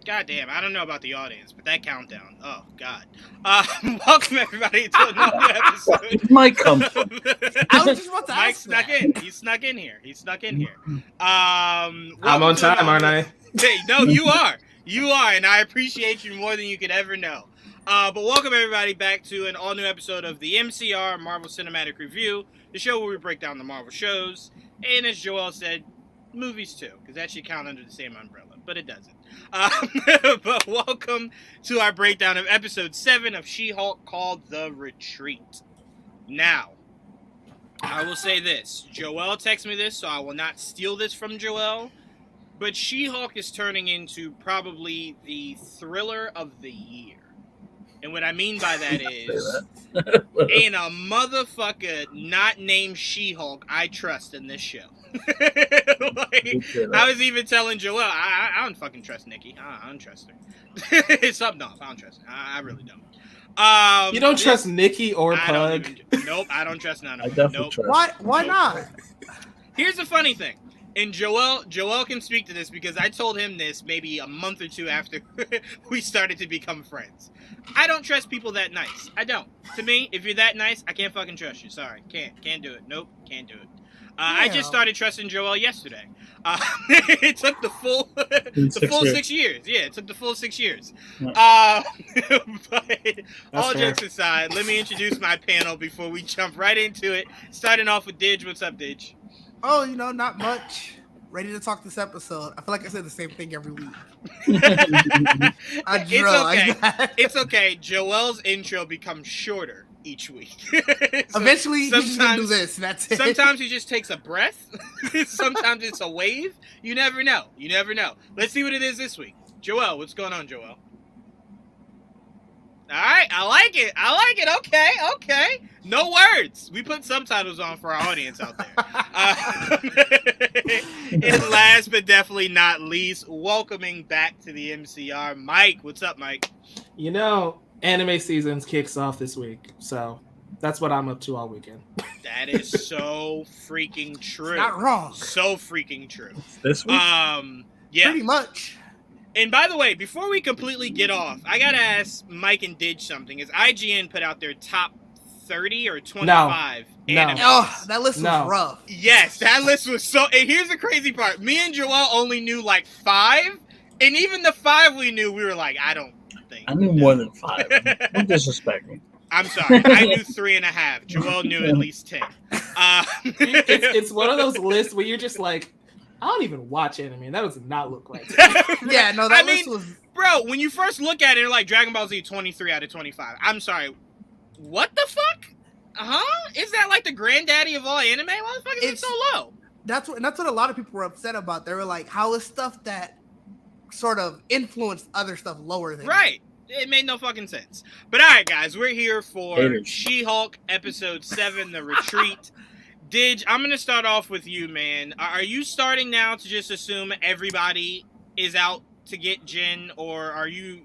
God damn, I don't know about the audience, but that countdown. Oh, God. Welcome, everybody, to another episode. Where did Mike come from? I was just about to Mike ask snuck that. in. He snuck in here. I'm on time, aren't I? Hey, no, you are. You are, and I appreciate you more than you could ever know. But welcome, everybody, back to an all-new episode of the MCR, Marvel Cinematic Review, the show where we break down the Marvel shows, and as Joel said, movies too, because that should count under the same umbrella, but it doesn't. But welcome to our breakdown of episode 7 of She Hulk, called The Retreat. Now, I will say this. Joel texted me this, so I will not steal this from Joel, but She Hulk is turning into probably the thriller of the year. And what I mean by that is, ain't a motherfucker not named She Hulk I trust in this show. I was even telling Joel, I don't fucking trust Nikki. I don't trust her. It's up north. I don't trust her. I really don't. You don't trust Nikki or Pug? Nope, I don't trust none of them. Nope. Why not? Here's the funny thing. And Joel can speak to this because I told him this maybe a month or two after we started to become friends. I don't trust people that nice. I don't. To me, if you're that nice, I can't fucking trust you. Sorry. Can't do it. Nope. Can't do it. I just started trusting Joel yesterday. It took the full 6 years. Yeah, it took the full 6 years. But all jokes aside, let me introduce my panel before we jump right into it. Starting off with Didge. What's up, Didge? Oh, not much. Ready to talk this episode. I feel like I say the same thing every week. It's okay. Joel's intro becomes shorter each week. So eventually, he's just gonna do this. That's it. Sometimes he just takes a breath. Sometimes it's a wave. You never know. Let's see what it is this week. Joel, what's going on, Joel? All right, I like it. Okay. No words. We put subtitles on for our audience out there. And last but definitely not least, welcoming back to the MCR, Mike. What's up, Mike? Anime seasons kicks off this week, so that's what I'm up to all weekend. That is so freaking true. Not wrong. So freaking true. This week? Yeah. Pretty much. And by the way, before we completely get off, I gotta ask Mike and Didge something. Is IGN put out their top 30 or 25 anime? Oh, that list was rough. Yes, that list was so... And here's the crazy part. Me and Joel only knew like 5. And even the 5 we knew, we were like, I don't think... I knew more than 5. Don't disrespect me. I'm sorry. I knew 3.5. Joel knew at least 10. It's one of those lists where you're just like, I don't even watch anime, and that does not look like it. Yeah, no, that list was... Bro, when you first look at it, you're like, Dragon Ball Z 23 out of 25. I'm sorry. What the fuck? Is that like the granddaddy of all anime? Why the fuck is it so low? That's what a lot of people were upset about. They were like, how is stuff that sort of influenced other stuff lower than Right. It made no fucking sense. But all right, guys, we're here for Haters. She Hulk episode 7, The Retreat. Didge, I'm going to start off with you, man. Are you starting now to just assume everybody is out to get Jin, or are you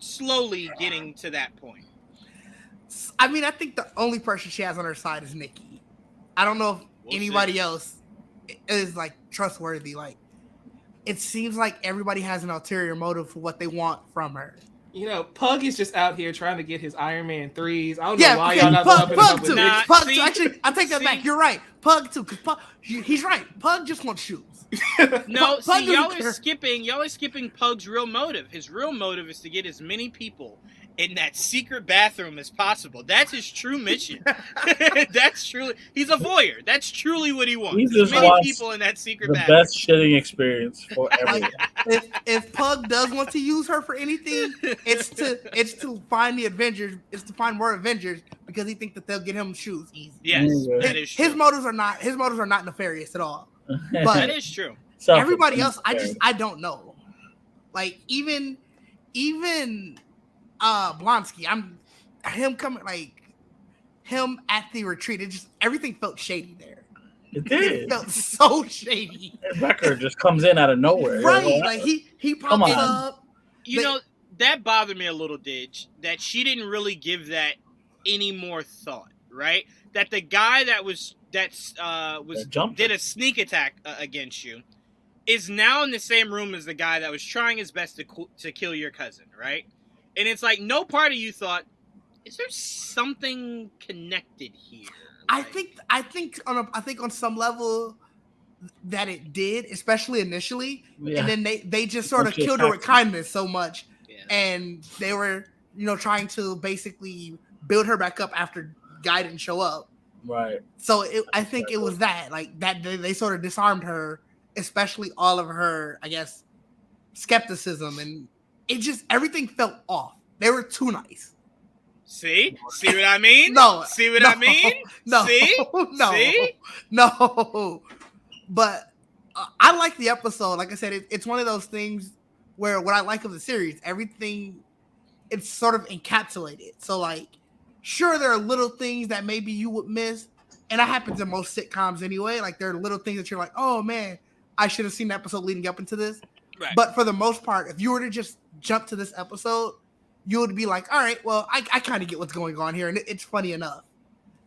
slowly getting to that point? I mean, I think the only person she has on her side is Nikki. I don't know if anybody else is like trustworthy. Like, it seems like everybody has an ulterior motive for what they want from her. Pug is just out here trying to get his Iron Man 3s. I don't know why y'all not Pug too. Pug too. Actually, I take that back. You're right. Pug too, because he's right. Pug just wants shoes. No, Pug y'all are skipping Pug's real motive. His real motive is to get as many people in that secret bathroom as possible. That's his true mission. He's a voyeur. That's truly what he wants. As many people in that secret bathroom. The best shitting experience for everyone. If Pug does want to use her for anything, it's to find the Avengers. It's to find more Avengers because he thinks that they'll get him shoes easy. Yes, that is true. His motives are not nefarious at all. But that is true. Everybody else, I don't know. Like even Blonsky, him at the retreat. It just everything felt shady there. It did. It felt so shady. Wrecker just comes in out of nowhere. Right? Like he pops up. That bothered me a little, Didge. That she didn't really give that any more thought. Right? That the guy that did a sneak attack against you is now in the same room as the guy that was trying his best to kill your cousin, right? And it's like no part of you thought, is there something connected here? I think on some level that it did, especially initially, and then they just sort of killed her with kindness so much, and they were trying to basically build her back up after Guy didn't show up. Right. So I think it was that they sort of disarmed her, especially all of her, I guess, skepticism, and it just everything felt off. They were too nice. See what I mean? No. See what I mean? No. See? No. See? No. But I like the episode. Like I said, it's one of those things where what I like of the series, everything, it's sort of encapsulated. So like, sure, there are little things that maybe you would miss, and that happens in most sitcoms anyway. Like there are little things that you're like, oh man, I should have seen the episode leading up into this. Right. But for the most part, if you were to just jump to this episode, you would be like, all right, well, I kind of get what's going on here, and it's funny enough.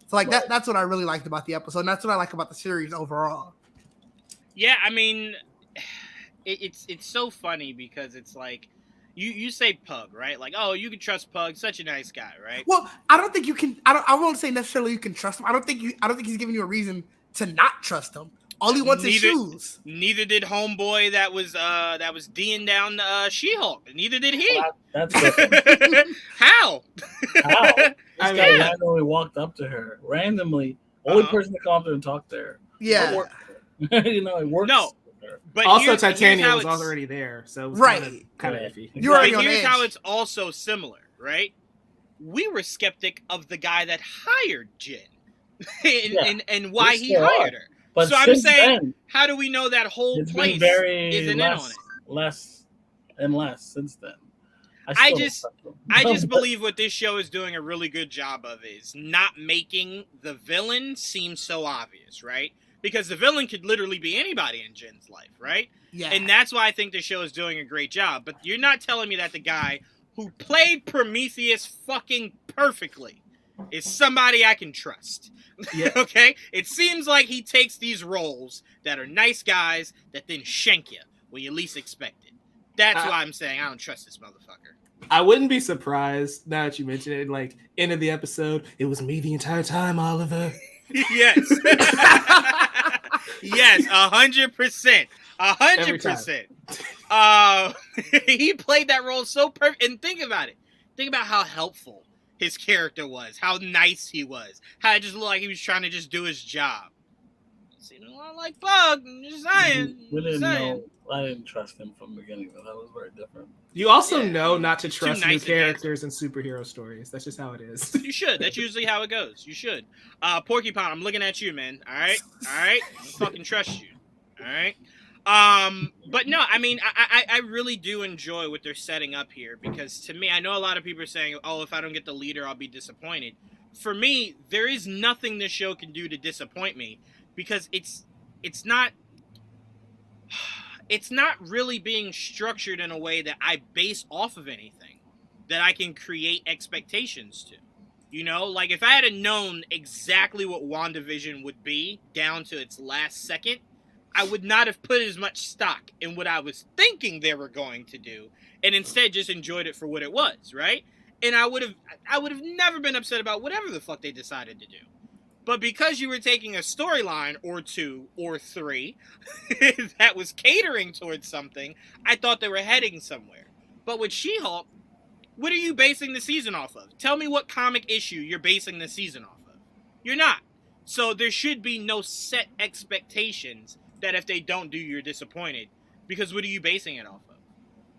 So like that's what I really liked about the episode, and that's what I like about the series overall. Yeah, I mean, it's so funny because it's like you say Pug, right? Like, oh, you can trust Pug, such a nice guy, right? Well, I don't think you can. I won't say necessarily you can trust him. I don't think he's giving you a reason to not trust him. All he wants is shoes. Neither did Homeboy that was D'ing down She Hulk. Neither did he. Well, that's different. How? This guy randomly walked up to her randomly. Only person to come up to her and talk to her. Yeah. It works. No. But also, Titania was it's already there, so it was right. kind of iffy. You're already but on here's edge. how it's also similar, right? We were skeptic of the guy that hired Jen, and why he hired her. But so I'm saying, then, how do we know that whole place isn't in on it? Less and less since then. I just believe what this show is doing a really good job of is not making the villain seem so obvious, right? Because the villain could literally be anybody in Jen's life, right? Yeah. And that's why I think the show is doing a great job. But you're not telling me that the guy who played Prometheus fucking perfectly is somebody I can trust. Yeah. Okay? It seems like he takes these roles that are nice guys that then shank you when you least expect it. That's why I'm saying I don't trust this motherfucker. I wouldn't be surprised now that you mention it. Like, end of the episode, it was me the entire time, Oliver. Yes. Yes, 100%. 100%. He played that role so perfect. And think about it. Think about how helpful his character was, how nice he was, how it just looked like he was trying to just do his job. Seemed a lot like Bug. I'm just saying. We didn't know. I didn't trust him from the beginning, but that was very different. You also know not to trust nice new characters in superhero stories. That's just how it is. You should. That's usually how it goes. You should. Porcupine, I'm looking at you, man. All right? I fucking trust you. All right? But no, I mean, I really do enjoy what they're setting up here because to me, I know a lot of people are saying, oh, if I don't get the leader, I'll be disappointed. For me, there is nothing this show can do to disappoint me because it's not really being structured in a way that I base off of anything that I can create expectations to. You know, like if I had known exactly what WandaVision would be down to its last second, I would not have put as much stock in what I was thinking they were going to do and instead just enjoyed it for what it was, right? And I would have never been upset about whatever the fuck they decided to do. But because you were taking a storyline or two or three that was catering towards something, I thought they were heading somewhere. But with She Hulk, what are you basing the season off of? Tell me what comic issue you're basing the season off of. You're not. So there should be no set expectations that if they don't do, you're disappointed. Because what are you basing it off of?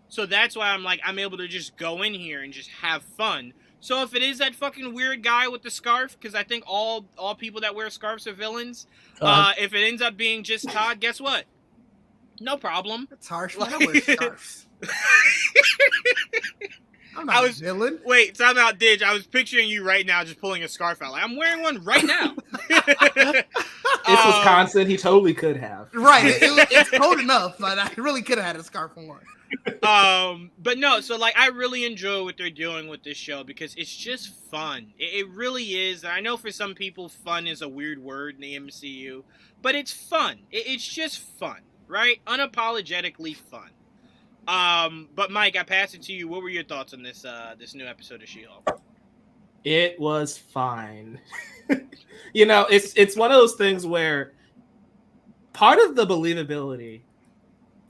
So that's why I'm able to just go in here and just have fun. So if it is that fucking weird guy with the scarf, because I think all people that wear scarves are villains, if it ends up being just Todd, guess what? No problem. That's harsh. I wear scarves. I'm not a villain. Wait, time out, Didge. I was picturing you right now just pulling a scarf out. Like, I'm wearing one right now. It's Wisconsin. He totally could have. Right. It's cold enough, but I really could have had a scarf on. But no, so like I really enjoy what they're doing with this show because it's just fun. It really is. I know for some people fun is a weird word in the MCU, but it's fun. It's just fun. right? Unapologetically fun. But Mike, I pass it to you. What were your thoughts on this new episode of She Hulk? It was fine. It's one of those things where part of the believability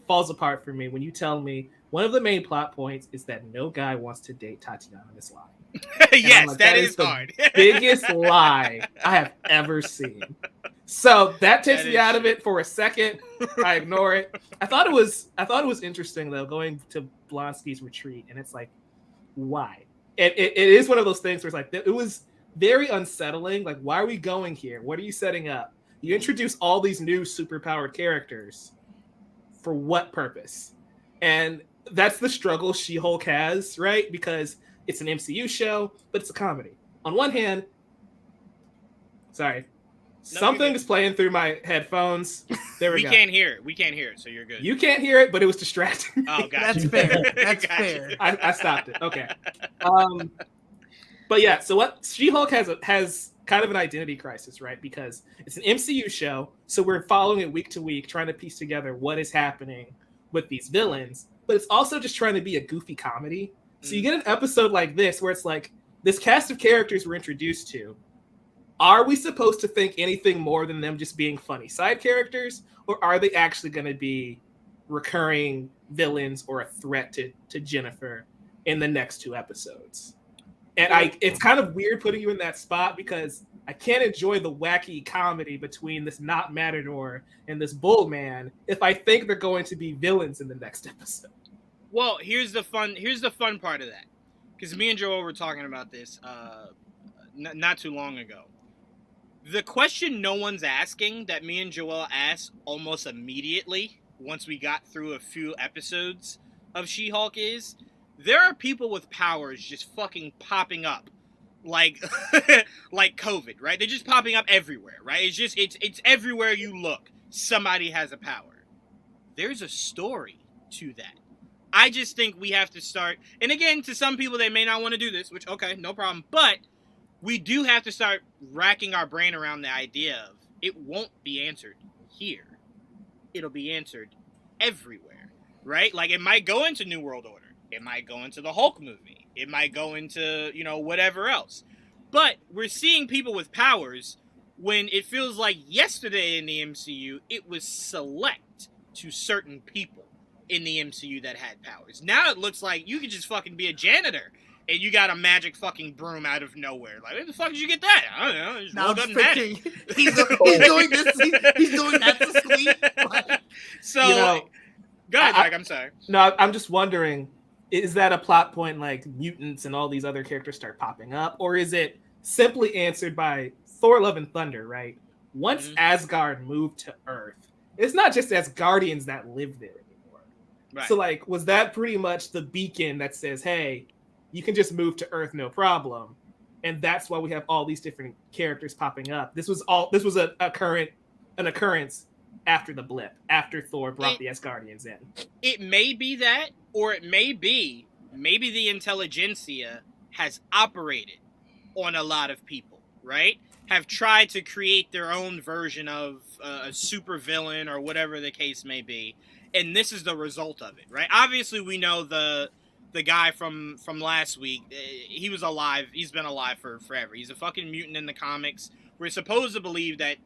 falls apart for me when you tell me one of the main plot points is that no guy wants to date Tatiana Maslany. Yes, like, that is hard. Biggest lie I have ever seen. So that takes me out of it for a second. I ignore it. I thought it was interesting though, going to Blonsky's retreat, and it's like, why? It is one of those things where it's like, it was very unsettling. Like, why are we going here? What are you setting up? You introduce all these new superpowered characters for what purpose? And that's the struggle She-Hulk has, right? Because it's an MCU show, but it's a comedy. On one hand, something is playing through my headphones. There we go. We can't hear it. We can't hear it, so you're good. You can't hear it, but it was distracting. Oh, gotcha. That's fair. That's fair. I stopped it. Okay. But yeah, so what She-Hulk has kind of an identity crisis, right? Because it's an MCU show, so we're following it week to week, trying to piece together what is happening with these villains. But it's also just trying to be a goofy comedy. So you get an episode like this where it's like, this cast of characters we're introduced to, are we supposed to think anything more than them just being funny side characters? Or are they actually going to be recurring villains or a threat to Jennifer in the next 2 episodes? And it's kind of weird putting you in that spot because I can't enjoy the wacky comedy between this not Matador and this Bull Man if I think they're going to be villains in the next episode. Well, here's the fun part of that. Because me and Joel were talking about this not too long ago. The question no one's asking that me and Joel asked almost immediately once we got through a few episodes of She-Hulk is, there are people with powers just fucking popping up like like COVID, right? They're just popping up everywhere, right? It's everywhere you look. Somebody has a power. There's a story to that. I just think we have to start, and again, to some people they may not want to do this, which okay, no problem, but we do have to start racking our brain around the idea of it won't be answered here. It'll be answered everywhere, right? Like it might go into New World Order. It might go into the Hulk movie. It might go into, whatever else. But we're seeing people with powers when it feels like yesterday in the MCU, it was select to certain people in the MCU that had powers. Now it looks like you could just fucking be a janitor and you got a magic fucking broom out of nowhere. Like, where the fuck did you get that? I don't know. Just rolled up and had it. He's doing this. He's doing that to sleep. Like, so, go ahead, Mike. I'm sorry. No, I'm just wondering, is that a plot point like mutants and all these other characters start popping up? Or is it simply answered by Thor Love and Thunder, right? Once Asgard moved to Earth, it's not just Asgardians that live there anymore. Right. So, like, was that pretty much the beacon that says, hey, you can just move to Earth, no problem? And that's why we have all these different characters popping up. This was an occurrence after the blip, after Thor brought the Asgardians in. It may be that, or it may be, maybe the intelligentsia has operated on a lot of people, right? Have tried to create their own version of a super villain or whatever the case may be. And this is the result of it, right? Obviously, we know the guy from last week, he was alive. He's been alive for forever. He's a fucking mutant in the comics. We're supposed to believe that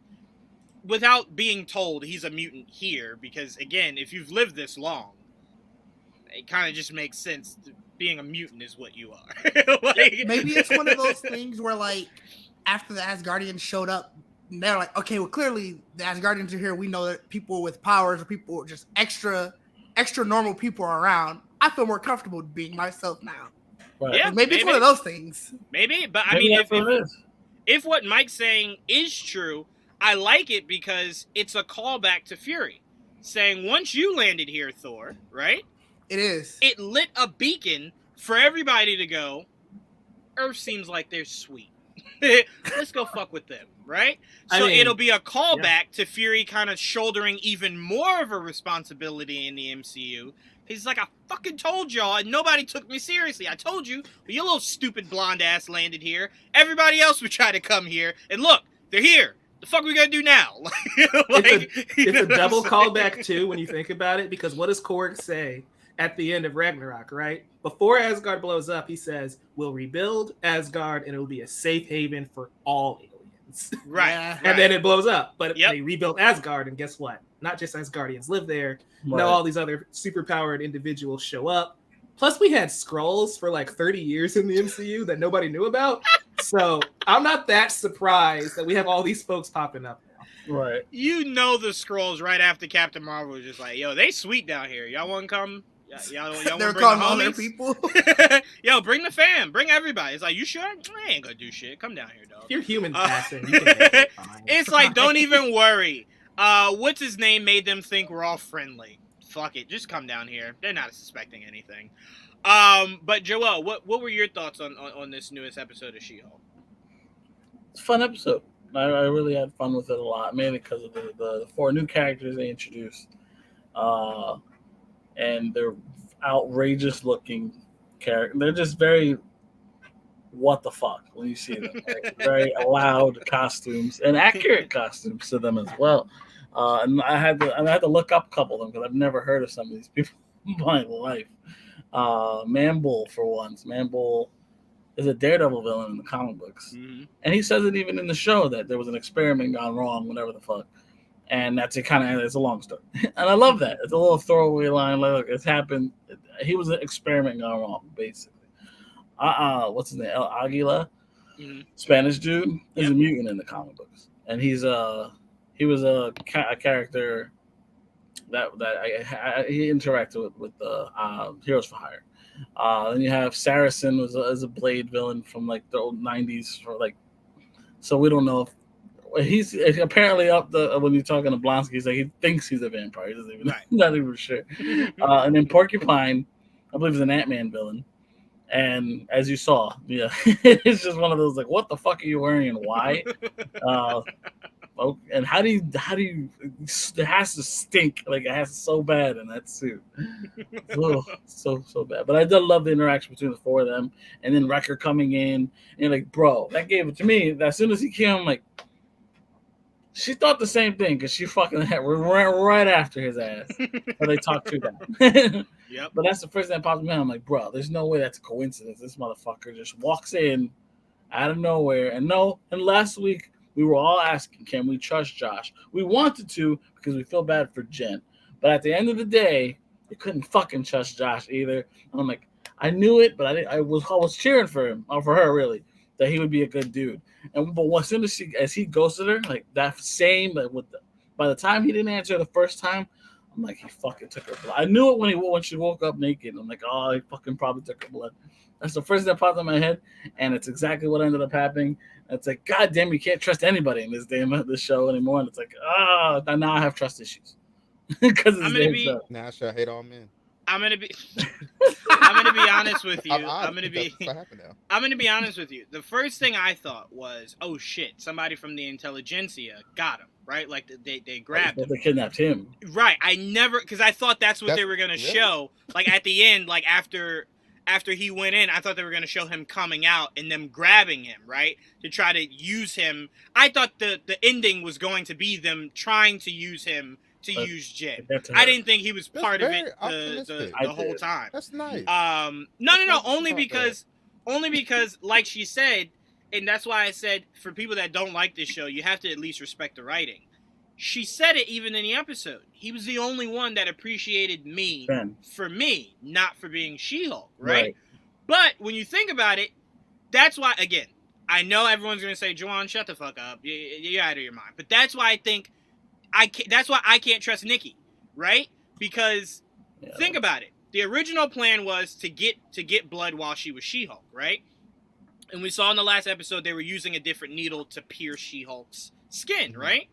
without being told he's a mutant here, because, again, if you've lived this long, it kind of just makes sense. Being a mutant is what you are. Like, maybe it's one of those things where, like, after the Asgardians showed up, they're like, okay, well, clearly the Asgardians are here. We know that people with powers or people just extra normal people are around. I feel more comfortable being myself now. Right. Yeah, like, maybe it's one of those things. Maybe, but I Maybe mean, if what Mike's saying is true, I like it because it's a callback to Fury, saying once you landed here, Thor, right? It is. It lit a beacon for everybody to go, Earth seems like they're sweet. Let's go fuck with them, right? So it'll be a callback to Fury kind of shouldering even more of a responsibility in the MCU. He's like, I fucking told y'all, and nobody took me seriously. I told you, but your little stupid blonde ass landed here. Everybody else would try to come here, and look, they're here. the fuck are we gonna do now? It's a double callback too when you think about it, because what does Korg say at the end of Ragnarok, right? Before Asgard blows up, he says, "We'll rebuild Asgard and it will be a safe haven for all aliens." Right. Yeah. And then it blows up. But Yep. they rebuilt Asgard, and guess what? Not just Asgardians live there. Right. Now all these other superpowered individuals show up. Plus, we had Skrulls for like 30 years in the MCU that nobody knew about. So I'm not that surprised that we have all these folks popping up now. Right. You know the Skrulls right after Captain Marvel was just like, yo, they sweet down here. Y'all want to come? Y'all They're want to bring calling the all their homies? people. Yo, bring the fam. Bring everybody. It's like, you sure? I ain't gonna do shit. Come down here, dog. If you're human passing, you can make it fine. It's like, don't even worry. What's his name made them think we're all friendly. Fuck it. Just come down here. They're not suspecting anything. But Joel, what were your thoughts on this newest episode of She Hulk? It's a fun episode. I really had fun with it a lot, mainly because of the 4 new characters they introduced. And they're outrageous looking characters. They're just very what the fuck when you see them. Like, very loud costumes and accurate costumes to them as well. And I had to look up a couple of them because I've never heard of some of these people in my life. Man-Bull for once. Man-Bull is a Daredevil villain in the comic books. Mm-hmm. And he says it even in the show that there was an experiment gone wrong, whatever the fuck. And that's it. It's a long story. And I love that. It's a little throwaway line. Like, look, it's happened. He was an experiment gone wrong, basically. What's his name? El Aguila, Spanish dude, is a mutant in the comic books. And he was a character that he interacted with the Heroes for Hire. Then you have Saracen is a Blade villain from like the old 90s, so we don't know if he's apparently up the when you're talking to Blonsky, he's like he thinks he's a vampire. He doesn't even not even sure. And then Porcupine, I believe, is an Ant-Man villain. And as you saw, yeah, it's just one of those like, what the fuck are you wearing and why? And how do you? It has to stink, like it has to so bad in that suit. So bad. But I did love the interaction between the 4 of them, and then Wrecker coming in, and you're like, bro, that gave it to me. As soon as he came, I'm like, she thought the same thing because she fucking ran right after his ass. But they talked too bad. Yep. But that's the first thing that popped in my head. I'm like, bro, there's no way that's a coincidence. This motherfucker just walks in out of nowhere. And last week we were all asking, can we trust Josh? We wanted to because we feel bad for Jen. But at the end of the day, we couldn't fucking trust Josh either. And I'm like, I knew it, but I was cheering for him, or for her really, that he would be a good dude. But as soon as he ghosted her, like that same, by the time he didn't answer the first time, I'm like, he fucking took her blood. I knew it when she woke up naked. I'm like, oh, he fucking probably took her blood. That's the first thing that popped in my head, and it's exactly what ended up happening. It's like, god damn, you can't trust anybody in this show anymore. And it's like, now I have trust issues because I'm gonna be. Now I hate all men. I'm gonna be honest with you. I'm gonna be honest with you. The first thing I thought was, oh shit, somebody from the intelligentsia got him, right? Like they grabbed him. They kidnapped him. Right. Because I thought that's what they were gonna show. Like at the end, like after he went in, I thought they were gonna show him coming out and them grabbing him, right? To try to use him. I thought the ending was going to be them trying to use him to use Jen. I didn't think he was part of it the whole time. That's nice. No. Only because, like she said, and that's why I said for people that don't like this show, you have to at least respect the writing. She said it even in the episode. He was the only one that appreciated me for me, not for being She-Hulk, right? But when you think about it, that's why. Again, I know everyone's gonna say, "Juwan, shut the fuck up. You're out of your mind." But that's why I think. That's why I can't trust Nikki, right? Because think about it. The original plan was to get blood while she was She-Hulk, right? And we saw in the last episode they were using a different needle to pierce She-Hulk's skin, right?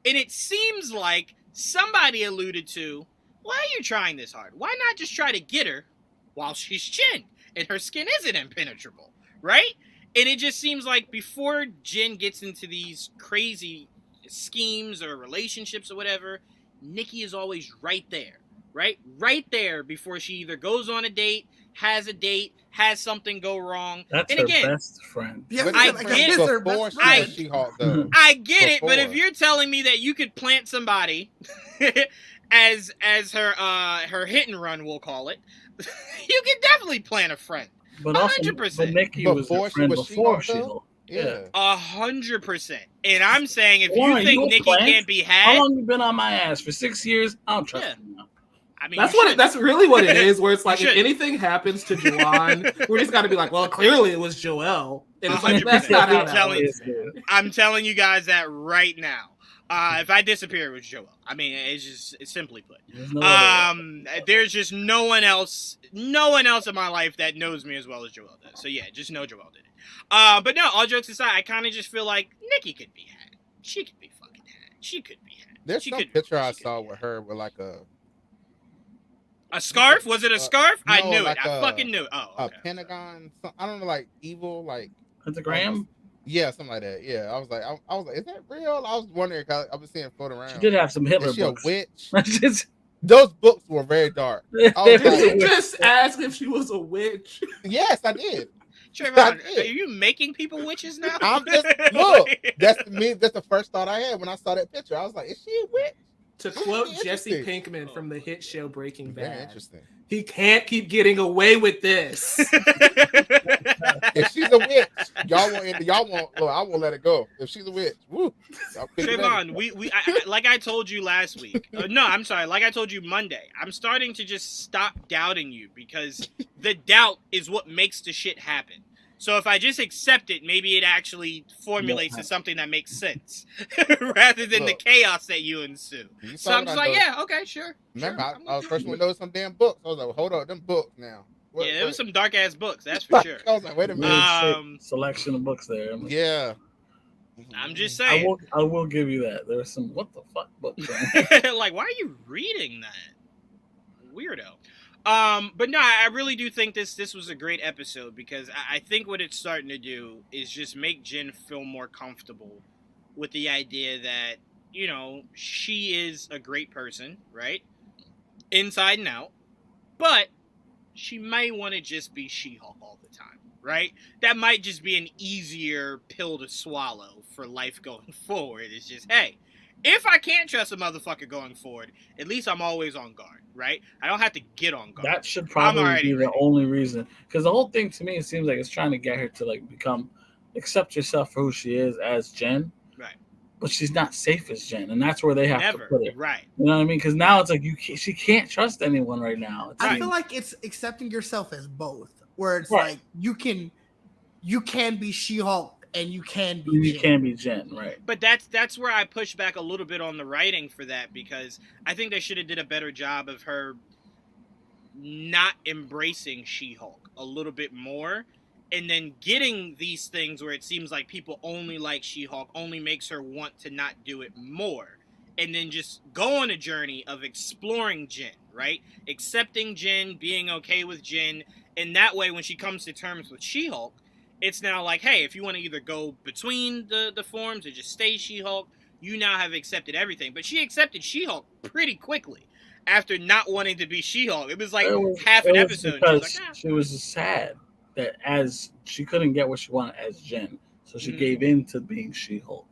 And it seems like somebody alluded to, why are you trying this hard? Why not just try to get her while she's Jen and her skin isn't impenetrable, right? And it just seems like before Jen gets into these crazy schemes or relationships or whatever, Nikki is always right there, right there before she either goes on a date, has something go wrong. That's and her again, best friend. Yeah, But I it's get it's her before best she friend. was She-Hulk, though. I get it, but if Before. you're telling me that you could plant somebody as her hit and run, we'll call it, you can definitely plant a friend. But also, 100%. but Nikki was Before her she friend was before She-Hulk, She-Hulk. Yeah. 100%. And I'm saying if Why? you think You Nikki plant? can't be How had, long you been on my ass? For 6 years? I don't trust Yeah. you now. I mean, That's you what. should. That's really what it is. Where it's like, You if should. anything happens to Juwan, we're just got to be like, well, clearly it was Joelle, and it's like 100%. that's not how I'm that telling works. you. I'm telling you guys that right now. If I disappear, it was Joel. I mean, it's simply put. There's no other way. There's just no one else in my life that knows me as well as Joel does. So yeah, just know Joel did it. But no, all jokes aside, I kind of just feel like Nikki could be had. She could be fucking had. She could be had. There's She some could- picture I she could saw be with had. her with like A scarf? Was it a scarf? I no, knew like it. I a- fucking knew it. Oh, a okay. pentagon. I don't know, like evil, like Pentagram? yeah, something like that. Yeah, I was like, is that real? I was wondering because I was seeing it float around. She did have some Hitler Is she books. a witch? Just- Those books were very dark. I was Did like, you just ask if she was a witch? yes, I did. Trayvon, did. are you making people witches now? I'm just look. That's the first thought I had when I saw that picture. I was like, is she a witch? To Very quote Jesse interesting. Pinkman from the hit show Breaking Very Bad, interesting. he can't keep getting away with this. If she's a witch, y'all won't. Look, I won't let it go. If she's a witch, woo. y'all pick it up. Trayvon, like I told you last week. No, I'm sorry. Like I told you Monday. I'm starting to just stop doubting you because the doubt is what makes the shit happen. So if I just accept it, maybe it actually formulates to something that makes sense rather than the Look. chaos that you ensue. You So saw I'm what just I like, know. yeah, okay, sure. Remember, sure. I was first one to know some damn books. I was like, hold on, them books now. What- Yeah, there was what- some dark ass books, that's for sure. I was like, wait a minute. Weird selection of books there. Yeah. I'm just I saying. will give you that. There's some what the fuck books. Like, why are you reading that? Weirdo. But no, I really do think this was a great episode because I think what it's starting to do is just make Jen feel more comfortable with the idea that, you know, she is a great person, right? Inside and out. But she might want to just be She-Hulk all the time, right? That might just be an easier pill to swallow for life going forward. It's just, hey, if I can't trust a motherfucker going forward, at least I'm always on guard, right? I don't have to get on guard. That should probably already be the ready. only reason. Because the whole thing to me, it seems like it's trying to get her to like accept yourself for who she is as Jen. Right. But she's not safe as Jen, and that's where they have Never, to put it. right? You know what I mean? Because now it's like she can't trust anyone right now. It's I like, feel like it's accepting yourself as both, where it's Right. like you can be She-Hulk and you can be you Jen. can be Jen, right? But that's where I push back a little bit on the writing for that because I think they should have did a better job of her not embracing She-Hulk a little bit more, and then getting these things where it seems like people only like She-Hulk only makes her want to not do it more, and then just go on a journey of exploring Jen, right? Accepting Jen, being okay with Jen, and that way when she comes to terms with She-Hulk, it's now like, hey, if you want to either go between the forms or just stay She-Hulk, you now have accepted everything. But she accepted She-Hulk pretty quickly after not wanting to be She-Hulk. It was like half an episode. She because was like, she was just sad that as she couldn't get what she wanted as Jen, so she Mhm. gave in to being She-Hulk,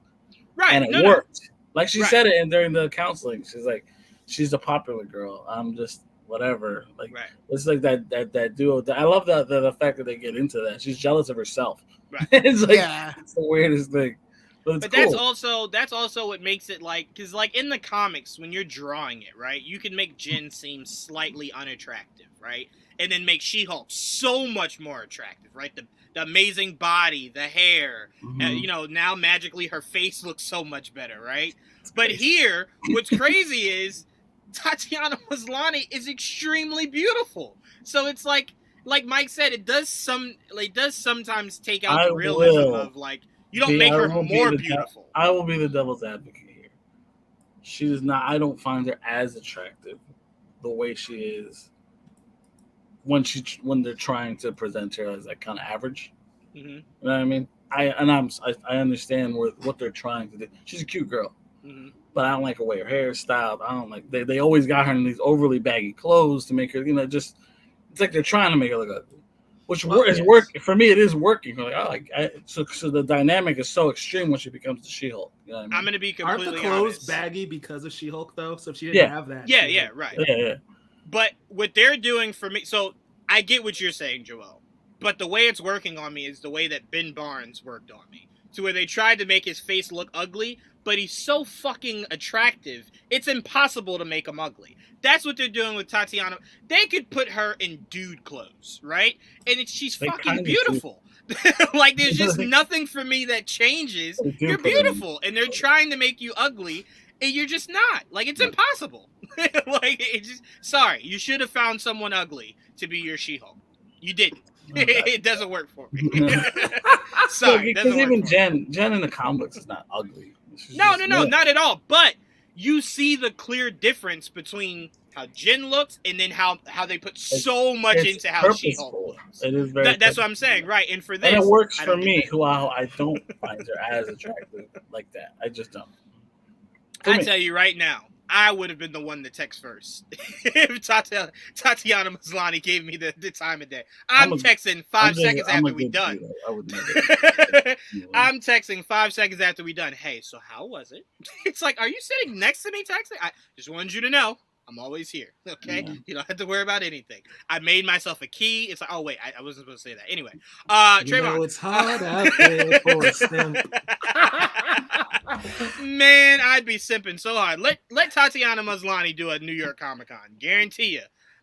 right, and it no, no. worked. Like she Right. said it during the counseling. She's like, she's a popular girl. I'm just whatever. Like Right. it's like that duo. I love the fact that they get into that. She's jealous of herself. Right. It's like Yeah. it's the weirdest thing. But it's But cool. that's also what makes it like, because like in the comics when you're drawing it, right, you can make Jen seem slightly unattractive, right, and then make She-Hulk so much more attractive, right? The amazing body, the hair, Mhm. you know, now magically her face looks so much better, right? But here, what's crazy is Tatiana Maslany is extremely beautiful. So it's like Mike said, it does sometimes take out I the realism will of like you don't be- make I her will be more the beautiful. I will be the devil's advocate here. She is not. I don't find her as attractive the way she is when they're trying to present her as like kind of average. Mhm. You know what I mean? I understand what they're trying to do. She's a cute girl. but I don't like the way her hair is styled. I don't like they always got her in these overly baggy clothes to make her, just it's like they're trying to make her look ugly. Which is working for me. It is working. So the dynamic is so extreme when she becomes the She-Hulk. You know what I mean? I'm gonna be completely Aren't the clothes honest. baggy because of She-Hulk though? So if she didn't have that, yeah, right. Yeah. But what they're doing for me, so I get what you're saying, Joel. But the way it's working on me is the way that Ben Barnes worked on me, to where they tried to make his face look ugly, but he's so fucking attractive, it's impossible to make him ugly. That's what they're doing with Tatiana. They could put her in dude clothes, right? And she's fucking beautiful. Like, there's just nothing for me that changes. You're beautiful, and they're trying to make you ugly, and you're just not. Like, it's impossible. Like, it's just, sorry, you should have found someone ugly to be your She-Hulk. You didn't. It doesn't work for me. Sorry, because even Jen in the comics is not ugly. No, not at all. But you see the clear difference between how Jen looks and then how they put so much into how She-Hulk looks. It is very. That's what I'm saying, right? And for this, and it works for me, who I don't find her as attractive like that. I just don't. Tell you right now, I would have been the one to text first if Tatiana Maslany gave me the time of day. I'm texting 5 seconds after we done. I'm texting 5 seconds after we done. Hey, so how was it? It's like, are you sitting next to me texting? I just wanted you to know I'm always here. Okay, you don't have to worry about anything. I made myself a key. It's like, oh wait, I wasn't supposed to say that. Anyway, Trayvon, it's hard out there for a simp. Man, I'd be simping so hard. Let Tatiana Maslany do a New York Comic Con. Guarantee you,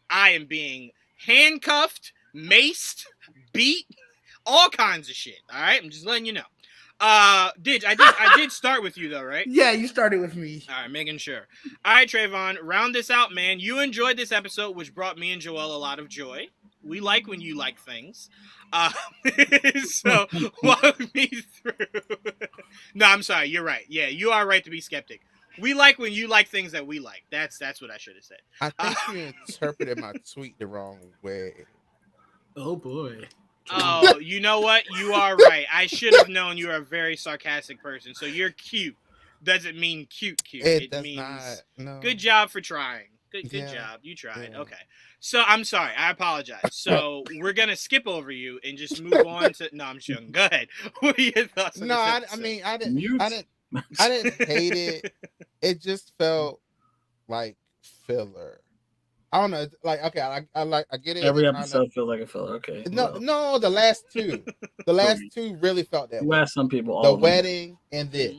I am being handcuffed, maced, beat, all kinds of shit. All right, I'm just letting you know. I did start with you though, right? Yeah, you started with me. All right, making sure. All right, Trayvon, round this out, man. You enjoyed this episode, which brought me and Joel a lot of joy. We like when you like things. So walk me through. No, I'm sorry. You're right. Yeah, you are right to be skeptic. We like when you like things that we like. That's what I should have said. I think you interpreted my tweet the wrong way. Oh boy. Oh, you know what? You are right. I should have known you are a very sarcastic person. So you're cute doesn't mean cute. It means not, no. Good job for trying. Good job. You tried. Yeah. Okay. So I'm sorry. I apologize. So we're gonna skip over you and just move on to. No, I'm sure. Go ahead. What are your thoughts? On I didn't hate it. It just felt like filler. I don't know. Like, okay, I get it. Every episode feels like a filler. Okay. No, the last two. The last two really felt that way. Some people. The wedding and this.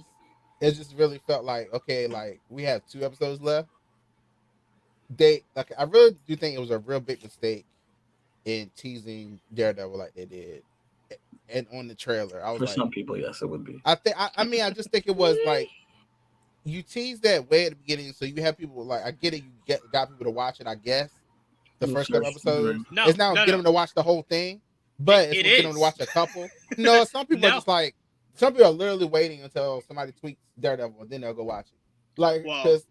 It just really felt like, okay, like we have 2 episodes left. I really do think it was a real big mistake in teasing Daredevil like they did, and on the trailer. For some people, yes, it would be. I just think it was like you teased that way at the beginning, so you have people like I get it. You got people to watch it. I guess the first couple episodes. It's not get them to watch the whole thing, but it's get them to watch a couple. No, some people are just like some people are literally waiting until somebody tweets Daredevil and then they'll go watch it. Like, because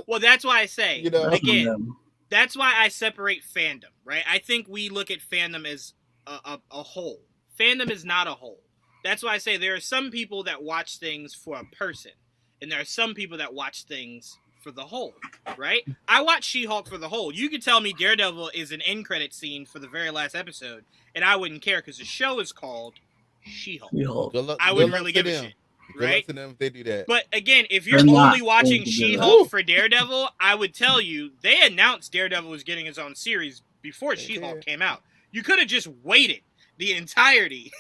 well, that's why I say, again, that's why I separate fandom, right? I think we look at fandom as a whole. Fandom is not a whole. That's why I say there are some people that watch things for a person, and there are some people that watch things for the whole, right? I watch She Hulk for the whole. You could tell me Daredevil is an end credit scene for the very last episode, and I wouldn't care because the show is called She Hulk. I wouldn't really give a shit. Right? To them if they do that. But again, if you're only watching She-Hulk for Daredevil, I would tell you they announced Daredevil was getting his own series before She-Hulk came out. You could have just waited the entirety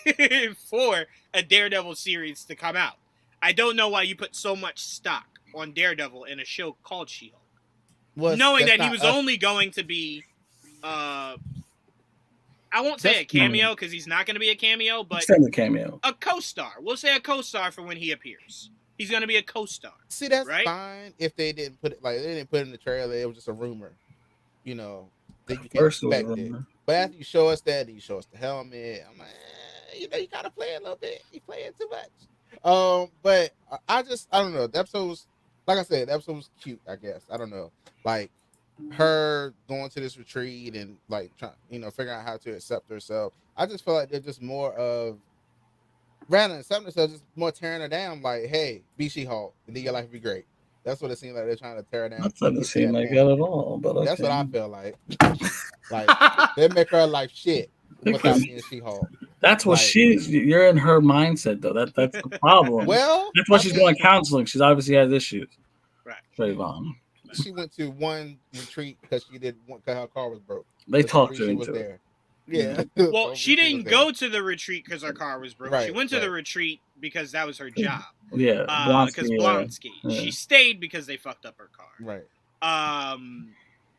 for a Daredevil series to come out. I don't know why you put so much stock on Daredevil in a show called She-Hulk, knowing that he was only going to be I won't say a cameo because he's not going to be a cameo, but a co-star. We'll say a co-star for when he appears. He's going to be a co-star. See, that's fine if they didn't put it they didn't put it in the trailer. It was just a rumor, that you can expect it. But after you show us that, you show us the helmet. I'm like, you gotta play it a little bit. You play it too much. But I don't know. The episode was, like I said, the episode was cute. I guess I don't know, like. Her going to this retreat and like trying, figuring out how to accept herself. I just feel like they're just more of rather than something so just more tearing her down. Like, hey, be She Hulk, and then your life will be great. That's what it seems like they're trying to tear her down. That doesn't seem like that at all. But okay. That's what I feel like. Like they make her life shit without being She Hulk. That's what you're in her mindset though. That's the problem. Well, that's why she's going counseling. She's obviously has issues. Right. Trayvon. She went to one retreat because she didn't want because her car was broke. They talked her into it. Yeah. Well, she didn't go to the retreat because her car was broke. She went to the retreat because that was her job. Yeah. Because Blonsky. Yeah. She stayed because they fucked up her car. Right.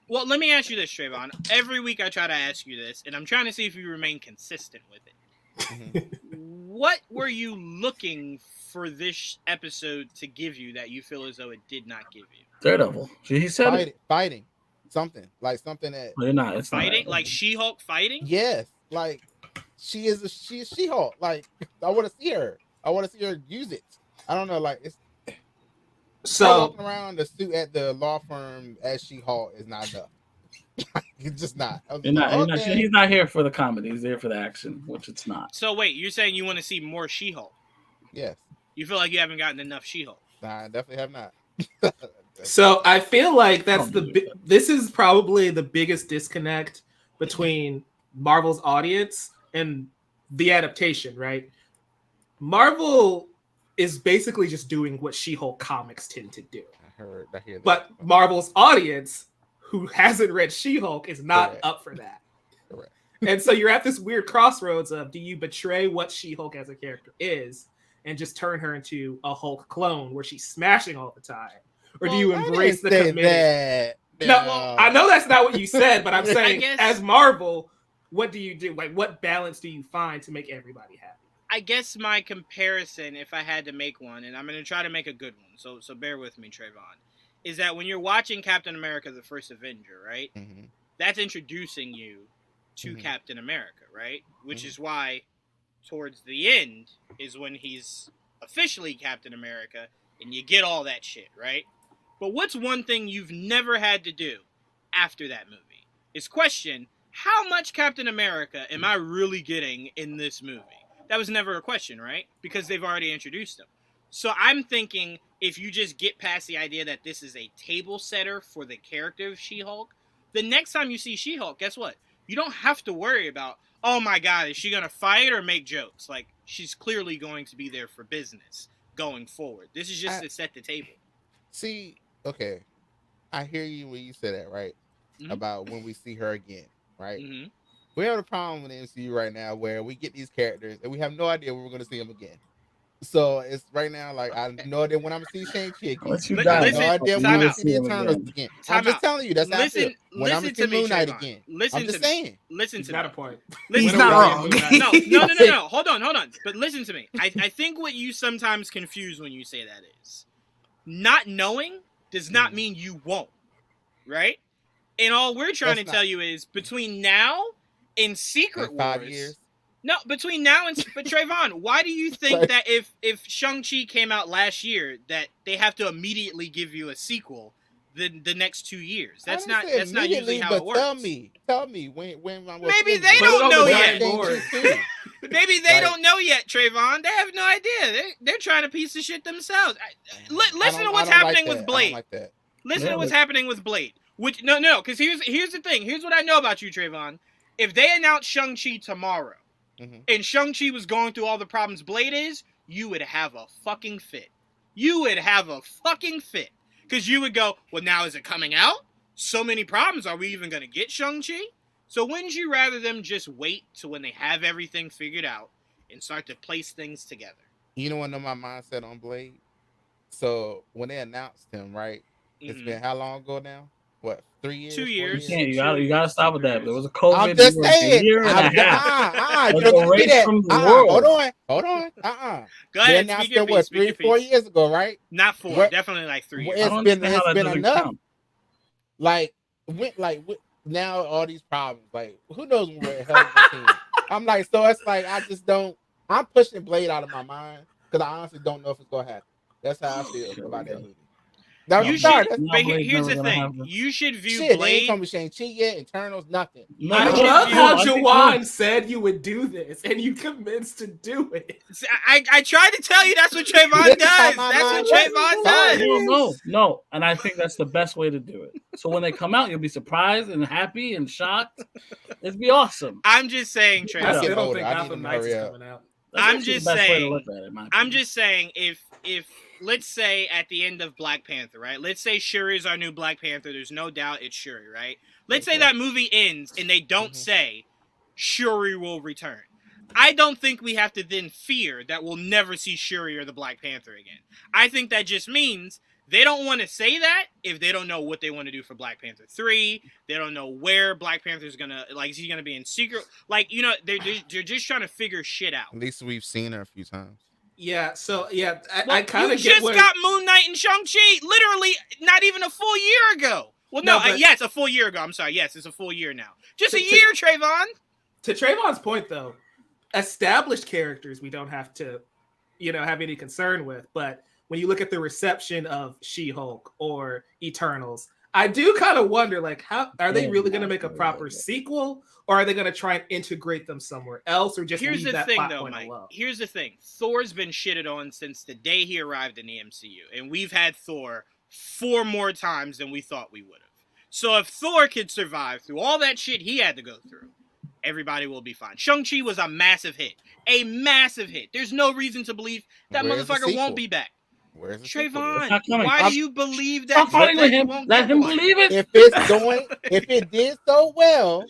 Well, let me ask you this, Trayvon. Every week I try to ask you this, and I'm trying to see if you remain consistent with it. What were you looking for this episode to give you that you feel as though it did not give you? Daredevil. He said fighting. Something that they're not. It's fighting, not. Like She-Hulk fighting. Yes, like she's She-Hulk. Like I want to see her. I want to see her use it. I don't know. Like it's walking around the suit at the law firm as She-Hulk is not enough. It's just not. He's not here for the comedy. He's there for the action, which it's not. So wait, you're saying you want to see more She-Hulk? Yes. You feel like you haven't gotten enough She-Hulk? Nah, I definitely have not. So I feel like this is probably the biggest disconnect between Marvel's audience and the adaptation, right? Marvel is basically just doing what She-Hulk comics tend to do. I hear that. But Marvel's audience, who hasn't read She-Hulk, is not up for that. Correct. And so you're at this weird crossroads of, do you betray what She-Hulk as a character is and just turn her into a Hulk clone where she's smashing all the time? Or do you embrace the commitment? No, I know that's not what you said, but I'm saying as Marvel, what do you do? Like, what balance do you find to make everybody happy? I guess my comparison, if I had to make one, and I'm going to try to make a good one, so bear with me, Trayvon, is that when you're watching Captain America, the First Avenger, right? Mm-hmm. That's introducing you to Captain America, right? Which is why towards the end is when he's officially Captain America and you get all that shit, right? But what's one thing you've never had to do after that movie? Is question, how much Captain America am I really getting in this movie? That was never a question, right? Because they've already introduced him. So I'm thinking if you just get past the idea that this is a table setter for the character of She-Hulk, the next time you see She-Hulk, guess what? You don't have to worry about, oh my God, is she going to fight or make jokes? Like, she's clearly going to be there for business going forward. This is just to set the table. See, okay, I hear you when you say that, right? Mm-hmm. About when we see her again, right? Mm-hmm. We have a problem with the MCU right now where we get these characters and we have no idea when we're going to see them again. So it's right now, like, I have no idea when I'm going to see Shang-Chi again. I have no idea when I'm going to see the Eternals again. I'm just telling you, that's how I feel. When I'm going to see Moon Knight again. I'm just saying. Listen to me. Got a point. He's not wrong. No. Hold on. But listen to me. I think what you sometimes confuse when you say that is not knowing does not mean you won't, right? And all we're trying to tell you is between now and Secret Wars. 5 years. No, between now and but Trayvon, why do you think that if Shang-Chi came out last year that they have to immediately give you a sequel the next 2 years? That's not usually how it works. Tell me when maybe they don't know yet. Maybe they don't know yet, Trayvon. They have no idea. They're trying to piece the shit themselves. Listen to what's happening with Blade. Listen to what's happening with Blade. Which no, because here's the thing. Here's what I know about you, Trayvon. If they announce Shang-Chi tomorrow, and Shang-Chi was going through all the problems Blade is, you would have a fucking fit. You would have a fucking fit. Because you would go, well, now is it coming out? So many problems. Are we even going to get Shang-Chi? So wouldn't you rather them just wait to when they have everything figured out and start to place things together? You know what my mindset on Blade? So when they announced him, right? It's been how long ago now? What, 3 years? 2 years. You gotta stop with that. There was a COVID. I'm just saying. A year and a half. You don't see that. From the world. Hold on. Go ahead. They announced it, what, 3 or 4 years ago, right? Not 4. Definitely like 3 years. It's been enough. Like now all these problems. Like, who knows when we're hell of a team? I'm like, so it's like I just don't. I'm pushing Blade out of my mind because I honestly don't know if it's gonna happen. That's how I feel about that movie. You should, but here's the thing. You should view Blade. They ain't told me Shang-Chi yet, Eternals, nothing. I love how Jawan said you would do this, and you convinced to do it. I tried to tell you that's what Trayvon does. That's what Trayvon does. No. And I think that's the best way to do it. So when they come out, you'll be surprised and happy and shocked. It'd be awesome. I'm just saying, Trayvon. I still don't think Gotham Knights is coming out. I'm just saying, if let's say at the end of Black Panther, right? Let's say Shuri's our new Black Panther. There's no doubt it's Shuri, right? Let's say that movie ends and they don't say Shuri will return. I don't think we have to then fear that we'll never see Shuri or the Black Panther again. I think that just means they don't want to say that if they don't know what they want to do for Black Panther 3. They don't know where Black Panther's going to, like, is he going to be in secret? Like, you know, they're just trying to figure shit out. At least we've seen her a few times. Yeah, so, yeah, I kind of get got Moon Knight and Shang-Chi literally not even a full year ago. Well, yes, a full year ago. I'm sorry. Yes, it's a full year now. Just a year, Trayvon. To Trayvon's point, though, established characters we don't have to, have any concern with, but when you look at the reception of She Hulk or Eternals, I do kind of wonder, like, how are they really going to make a proper sequel, or are they going to try and integrate them somewhere else, or just leave that plot point alone? Here's the thing: Thor's been shitted on since the day he arrived in the MCU, and we've had Thor 4 more times than we thought we would have. So if Thor could survive through all that shit he had to go through, everybody will be fine. Shang-Chi was a massive hit. A massive hit. There's no reason to believe that motherfucker won't be back. Where's the Trayvon, why do you believe that? Stop fighting with him. Let him believe it. If it did so well,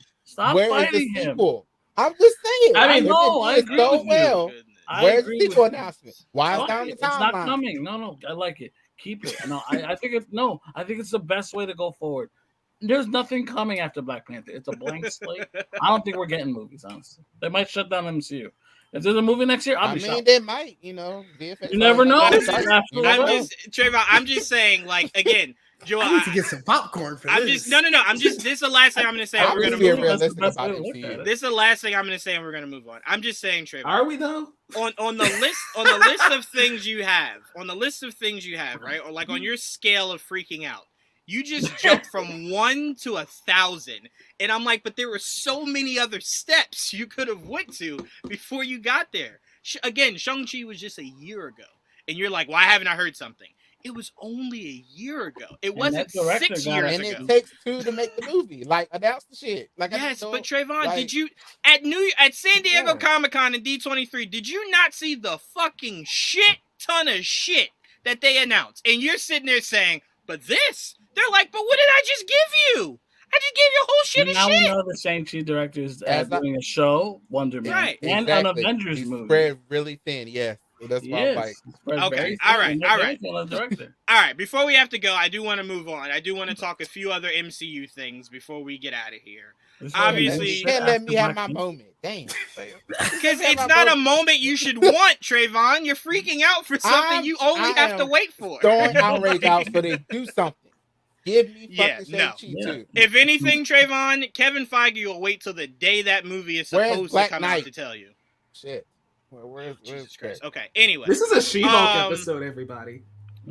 where's the sequel? I'm just saying. I mean, I agree so with well. you. Where's the sequel announcement? Why is down the timeline? It's not coming. No, I like it. Keep it. No, I think it's the best way to go forward. There's nothing coming after Black Panther. It's a blank slate. I don't think we're getting movies, honestly. They might shut down MCU. If there's a movie next year, I'll be shocked. They might, You never know. Trayvon, I'm just saying, like, again, Joel, I need to get some popcorn for this. No. This is the last thing I'm going to say. We're going to move on. This is the last thing I'm going to say, and we're going to move on. I'm just saying, Trayvon. Are we though? On the list of things you have, right? Or like on your scale of freaking out. You just jumped from 1 to 1,000. And I'm like, but there were so many other steps you could have went to before you got there. Again, Shang-Chi was just a year ago. And you're like, why haven't I heard something? It was only a year ago. It wasn't 6 years ago. And it takes 2 to make the movie. Like, announce the shit. Like, yes, but Trayvon, did you at San Diego Comic-Con and D23, did you not see the fucking shit ton of shit that they announced? And you're sitting there saying, but this... They're like, but what did I just give you? I just gave you a whole shit of shit. Now we know the Shang-Chi director is doing a show, Wonder Man, right. and an Avengers movie. Spread really thin, yes. So that's my fight. Okay, all right. Before we have to go, I do want to move on. I do want to talk a few other MCU things before we get out of here. Obviously, you can't let me have my moment. Damn. Because it's not a moment you should want, Trayvon. You're freaking out for something you only have to wait for. Throwing outrage out so they do something. Give me fucking Shang-Chi too. If anything, Trayvon, Kevin Feige will wait till the day that movie is supposed to come out to tell you. Shit. Where's Chris? Okay, anyway. This is a She Hulk episode, everybody.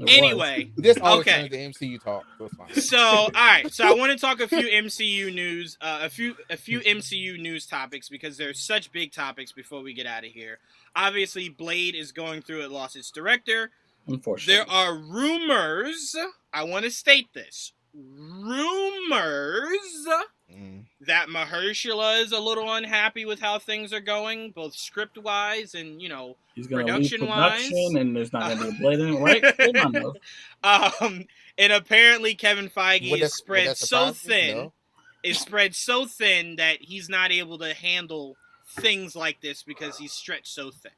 Anyway. This always turns to MCU talk. So, all right. So I want to talk a few MCU news, a few MCU news topics because they're such big topics before we get out of here. Obviously, Blade is going through it, lost its director. Unfortunately. There are rumors, I want to state this, that Mahershala is a little unhappy with how things are going, both script-wise and, production-wise. And there's not going to be a Blade in it, right? Hold on, and apparently Kevin Feige is spread so thin that he's not able to handle things like this because he's stretched so thin.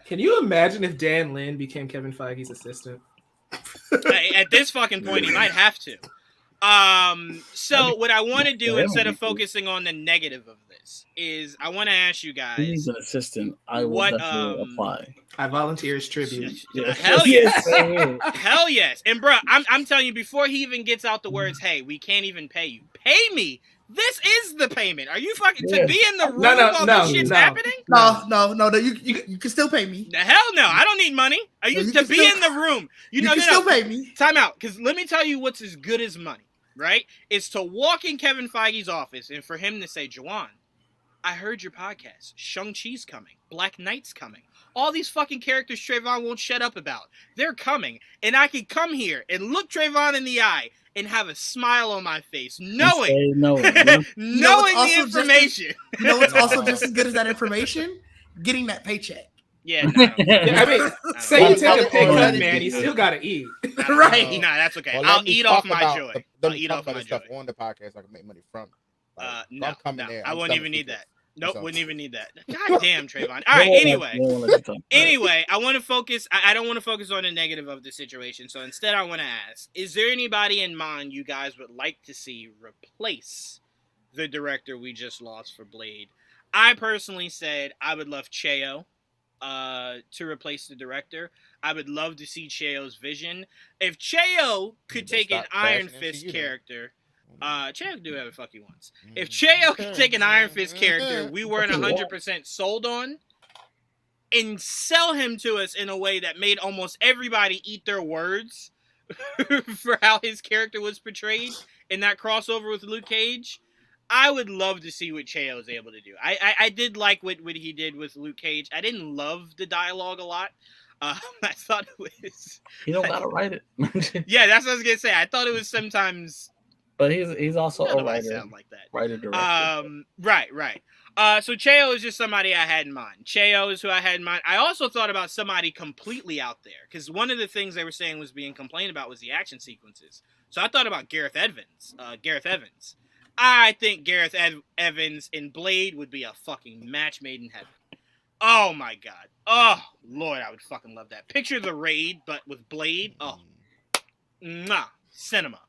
Can you imagine if Dan Lin became Kevin Feige's assistant? At this fucking point, he might have to. So what I want to do instead of focusing on the negative of this is I want to ask you guys. He's an assistant. I will definitely apply. I volunteer as tribute. Hell yes. Hell yes. And bro, I'm telling you, before he even gets out the words, hey, we can't even pay you. Pay me. This is the payment. Are you fucking to be in the room while this shit's happening? No. You can still pay me. The hell no! I don't need money. I used to be in the room. You can still pay me. Time out, because let me tell you what's as good as money, right? It's to walk in Kevin Feige's office and for him to say, Juwan, I heard your podcast. Shang-Chi's coming. Black Knight's coming. All these fucking characters Trayvon won't shut up about. They're coming. And I can come here and look Trayvon in the eye and have a smile on my face, knowing the information. You know what's also just as good as that information? Getting that paycheck. Yeah, no, I mean, say you take a pay cut, man, you still gotta eat. Right. Nah, that's okay. Well, I'll eat off my joy. I'll eat off my stuff on the podcast. I can make money from. No, I wouldn't even need that. Nope, So- wouldn't even need that. God damn, Trayvon. All right, anyway, I want to focus. I don't want to focus on the negative of the situation. So instead, I want to ask: is there anybody in mind you guys would like to see replace the director we just lost for Blade? I personally said I would love Cheo to replace the director. I would love to see Cheo's vision. If Cheo could take an Iron Fist character. Cheo can do whatever the fuck he wants. If Cheo could take an Iron Fist character we weren't 100% sold on and sell him to us in a way that made almost everybody eat their words for how his character was portrayed in that crossover with Luke Cage, I would love to see what Cheo is able to do. I did like what he did with Luke Cage. I didn't love the dialogue a lot. I thought it was... You don't gotta write it. Yeah, that's what I was going to say. I thought it was sometimes... But he's also a writer. Sound like that. Writer director. Right. So Cheo is just somebody I had in mind. Cheo is who I had in mind. I also thought about somebody completely out there because one of the things they were saying was being complained about was the action sequences. So I thought about Gareth Evans. I think Gareth Evans in Blade would be a fucking match made in heaven. Oh my god. Oh Lord, I would fucking love that. Picture the Raid, but with Blade. Oh, cinema.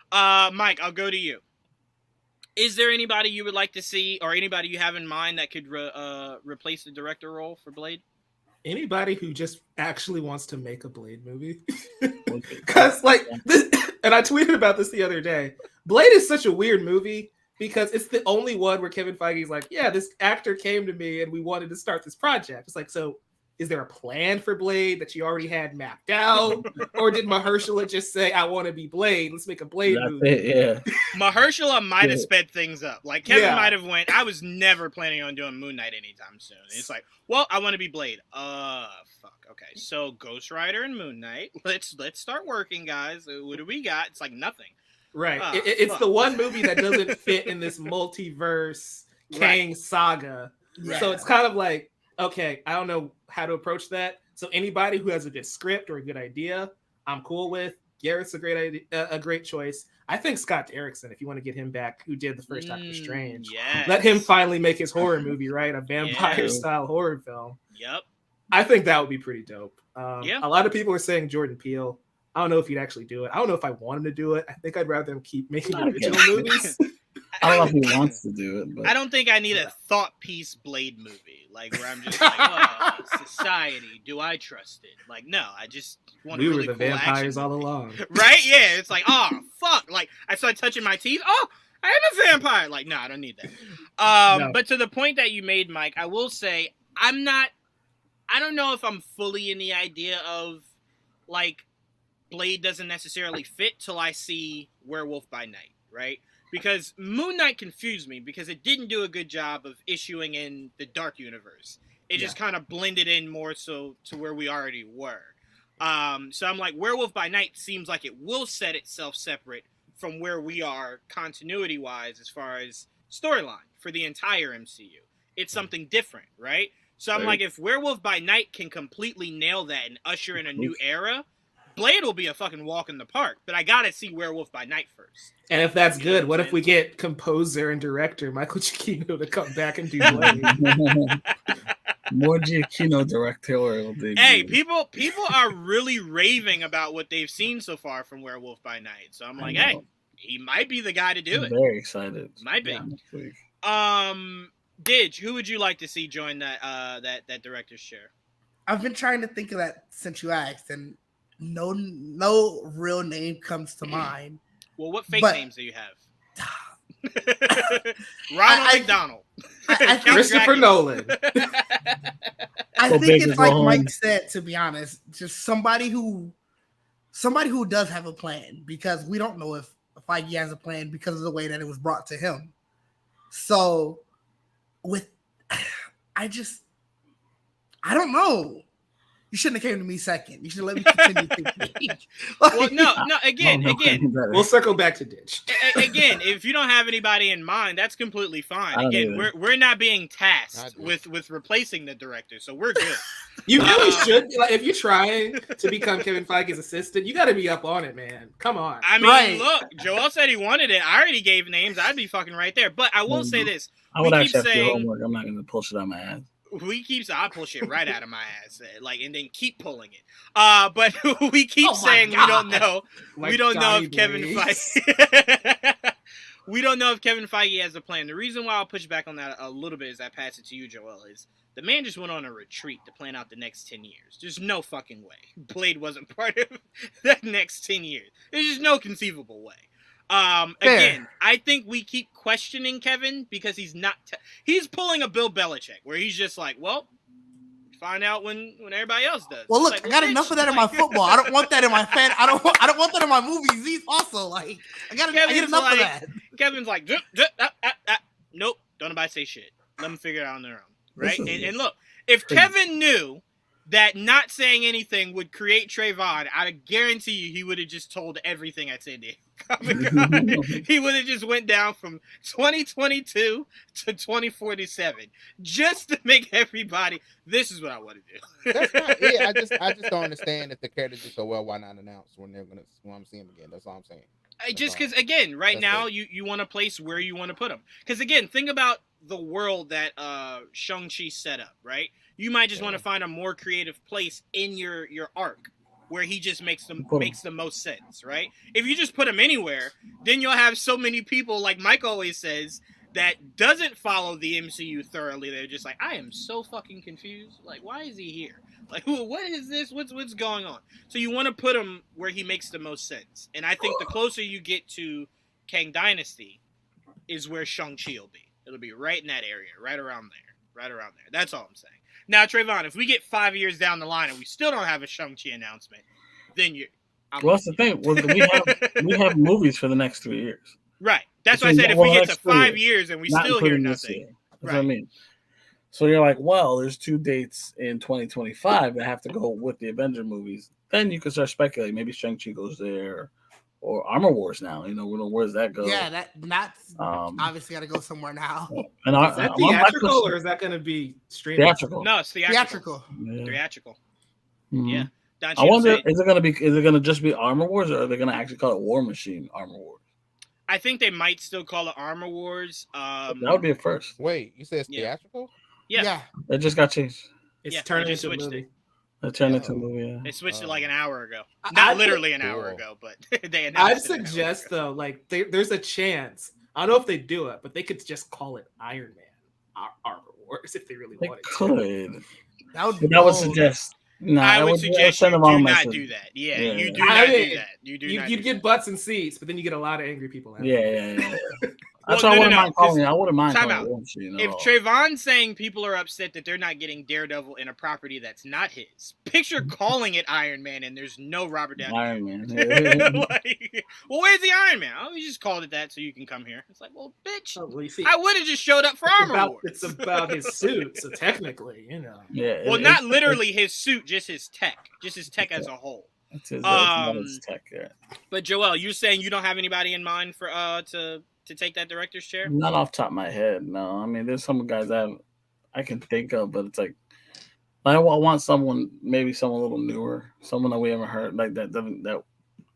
Mike, I'll go to you. Is there anybody you would like to see, or anybody you have in mind that could replace the director role for Blade? Anybody who just actually wants to make a Blade movie, because and I tweeted about this the other day. Blade is such a weird movie because it's the only one where Kevin Feige's like, yeah, this actor came to me and we wanted to start this project. It's like, so is there a plan for Blade that you already had mapped out? Or did Mahershala just say, I want to be Blade, let's make a Blade movie? Yeah. Mahershala might have sped things up. Like, Kevin might have went, I was never planning on doing Moon Knight anytime soon. And it's like, well, I want to be Blade. Fuck. Okay, so Ghost Rider and Moon Knight. Let's start working, guys. What do we got? It's like nothing. Right. It's the one movie that doesn't fit in this multiverse Kang saga. Right. So it's kind of like, okay, I don't know how to approach that. So anybody who has a good script or a good idea, I'm cool with. Garrett's a great idea, a great choice. I think Scott Derrickson, if you want to get him back, who did the first Doctor Strange, let him finally make his horror movie, right? A vampire-style horror film. Yep. I think that would be pretty dope. A lot of people are saying Jordan Peele. I don't know if he'd actually do it. I don't know if I want him to do it. I think I'd rather him keep making original movies. I don't know if he wants to do it. But I don't think I need a thought piece Blade movie, like where I'm just like, oh, society, do I trust it? Like, no, I just want we really were the cool vampires action. all along, right? Yeah, it's like, oh fuck, like I start touching my teeth. Oh, I am a vampire. Like, no, I don't need that. No. But to the point that you made, Mike, I will say I don't know if I'm fully in the idea of like Blade doesn't necessarily fit till I see Werewolf by Night, right? Because Moon Knight confused me because it didn't do a good job of issuing in the Dark Universe. It just kind of blended in more so to where we already were. So I'm like, Werewolf by Night seems like it will set itself separate from where we are continuity-wise as far as storyline for the entire MCU. It's something different, right? So I'm like, if Werewolf by Night can completely nail that and usher in a new era, Blade will be a fucking walk in the park, but I gotta see Werewolf by Night first. And if that's good, what if we get composer and director Michael Giacchino to come back and do Blade? More Giacchino directorial debut. Hey, people are really raving about what they've seen so far from Werewolf by Night. So I'm like, hey, he might be the guy to do it. Very excited. Might be. Didge, who would you like to see join that director's chair? I've been trying to think of that since you asked, and no real name comes to mind. Well, what fake names do you have? Ronald McDonald. Christopher Nolan. I think it's like Mike said, to be honest, just somebody who does have a plan, because we don't know if Feige has a plan because of the way that it was brought to him. So I don't know. You shouldn't have came to me second. You should let me continue thinking. Well, no. Again, we'll circle back to Ditch. Again, if you don't have anybody in mind, that's completely fine. Again, we're not being tasked with replacing the director, so we're good. You really should. Like, if you're trying to become Kevin Feige's assistant, you got to be up on it, man. Come on. I mean, look, Joel said he wanted it. I already gave names. I'd be fucking right there. But I will say this: I would actually have to do homework. I'm not going to pull shit out my ass. I pull shit right out of my ass, and then keep pulling it. But we keep saying we don't know. We don't know if Kevin Feige. We don't know if Kevin Feige has a plan. The reason why I'll push back on that a little bit as I pass it to you, Joel, is the man just went on a retreat to plan out the next 10 years. There's no fucking way Blade wasn't part of that next 10 years. There's just no conceivable way. Again, I think we keep questioning Kevin because he's not. He's pulling a Bill Belichick where he's just like, well, find out when everybody else does. Well, look, like, I got enough of that in my football. I don't want that in my fan. I don't want that in my movies. These also like I get enough of that. Kevin's like, nope, don't nobody say shit. Let them figure it out on their own, right? And look, if Kevin knew that not saying anything would create Trayvon, I guarantee you he would have just told everything at San Diego Comic-Con. He would have just went down from 2022 to 2047 just to make everybody, this is what I want to do. That's not, yeah, I just don't understand if the characters do so well, why not announce when I'm seeing them again? That's all I'm saying. Just because, again, right now you want to place where you want to put them. Because, again, think about the world that Shang-Chi set up, right? You might just want to find a more creative place in your arc where he just makes the most sense, right? If you just put him anywhere, then you'll have so many people, like Mike always says, that doesn't follow the MCU thoroughly. They're just like, I am so fucking confused. Like, why is he here? Like, what is this? What's going on? So you want to put him where he makes the most sense. And I think the closer you get to Kang Dynasty is where Shang-Chi will be. It'll be right in that area, right around there. That's all I'm saying. Now, Trayvon, if we get 5 years down the line and we still don't have a Shang-Chi announcement, then well, that's the thing. We have movies for the next 3 years. Right. That's why I said if we get to 5 years and we still hear nothing. That's what I mean. So you're like, well, there's 2 dates in 2025 that have to go with the Avenger movies. Then you can start speculating. Maybe Shang-Chi goes there. Or Armor Wars now, where does that go? Yeah, that's obviously got to go somewhere now. And is that theatrical or is that going to be streaming? Theatrical. No, it's theatrical. Yeah. Theatrical. Mm-hmm. Yeah. I wonder, is it going to just be Armor Wars, or are they going to actually call it War Machine Armor Wars? I think they might still call it Armor Wars. That would be a first. Wait, you said it's theatrical? Yeah. It just got changed. It's turned into a movie. It turned into a movie, yeah. They switched it like an hour ago. Not literally an hour ago, but they announced I'd suggest, though, like, there's a chance. I don't know if they do it, but they could just call it Iron Man Armor Wars if they really wanted to. That would suggest. No, I would suggest you do not do that. Yeah, you do not do that. You'd get butts and seats, but then you get a lot of angry people. Yeah. That's why I wouldn't mind calling it. I wouldn't mind calling it War Machine. If Trayvon's saying people are upset that they're not getting Daredevil in a property that's not his, picture calling it Iron Man and there's no Robert Downey. Iron Man. Well, where's the Iron Man? Oh, we just called it that so you can come here. It's like, well, bitch, I would have just showed up for Armor Wars. It's about his suit, so technically, Yeah. Well, not literally his suit, just his tech as a whole. That's his tech. Yeah. But Joel, you're saying you don't have anybody in mind for to take that director's chair? Not off the top of my head, no. I mean, there's some guys that I can think of, but it's like I want someone, maybe someone a little newer, someone that we haven't heard, like that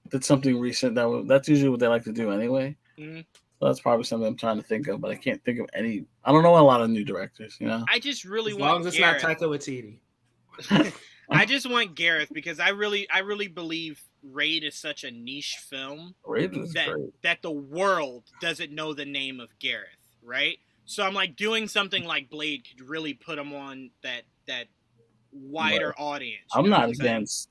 did something recent. That's usually what they like to do anyway. Mm-hmm. So that's probably something I'm trying to think of, but I can't think of any. I don't know a lot of new directors, I just really want. As long as it's not Taika Waititi. I just want Gareth because I really believe Raid is such a niche film that the world doesn't know the name of Gareth, right? So I'm like doing something like Blade could really put him on that wider audience. I'm not against.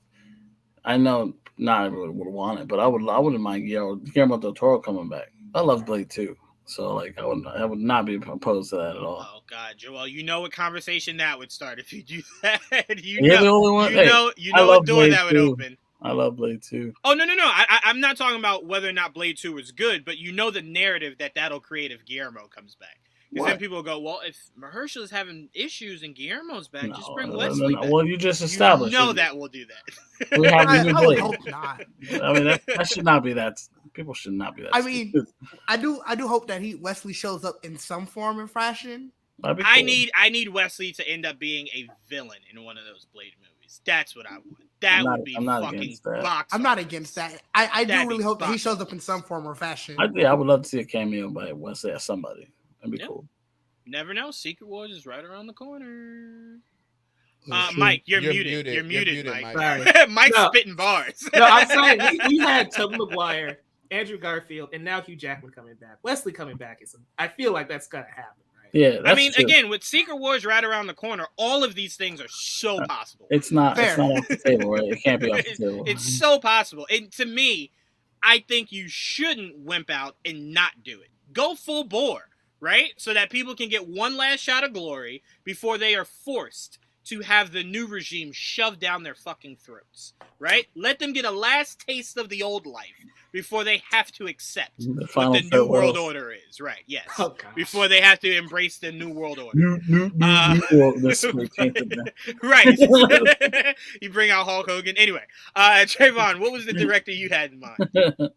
I know not everyone would want it, but I wouldn't mind Guillermo del Toro coming back. I love Blade too. So like I would not be opposed to that at all. Oh God, Joel, you know what conversation that would start if you do that. You're the only one. You know what door Blade that would 2. open. I love Blade 2. Oh no! I'm not talking about whether or not Blade 2 was good, but you know the narrative that'll create if Guillermo comes back. Because then people will go, well, if Mahershala is having issues and Guillermo's back, just bring Wesley back. Well, you just established. You know that we'll do that. We have I would hope not. I mean, that should not be that. People should not be that. I mean, I do hope that Wesley shows up in some form and fashion. Cool. I need Wesley to end up being a villain in one of those Blade movies. That's what I want. That would be fucking box. I'm not against that. I do really hope that he shows up in some form or fashion. I would love to see a cameo by Wesley as somebody. That'd be cool. Never know. Secret Wars is right around the corner. Mike, you're muted. You're muted, Mike. Sorry. Mike's spitting bars. No, I'm saying we had Tobey Maguire, Andrew Garfield, and now Hugh Jackman coming back. Wesley coming back I feel like that's gonna happen, right? Yeah. I mean, again, with Secret Wars right around the corner, all of these things are so possible. It's not off the table, right? It can't be off the table. It's so possible. And to me, I think you shouldn't wimp out and not do it. Go full bore, right? So that people can get one last shot of glory before they are forced to have the new regime shoved down their fucking throats, right? Let them get a last taste of the old life before they have to accept what the new world order is, right? Yes. Oh, before they have to embrace the new world order. Right. You bring out Hulk Hogan. Anyway, Trayvon, what was the director you had in mind?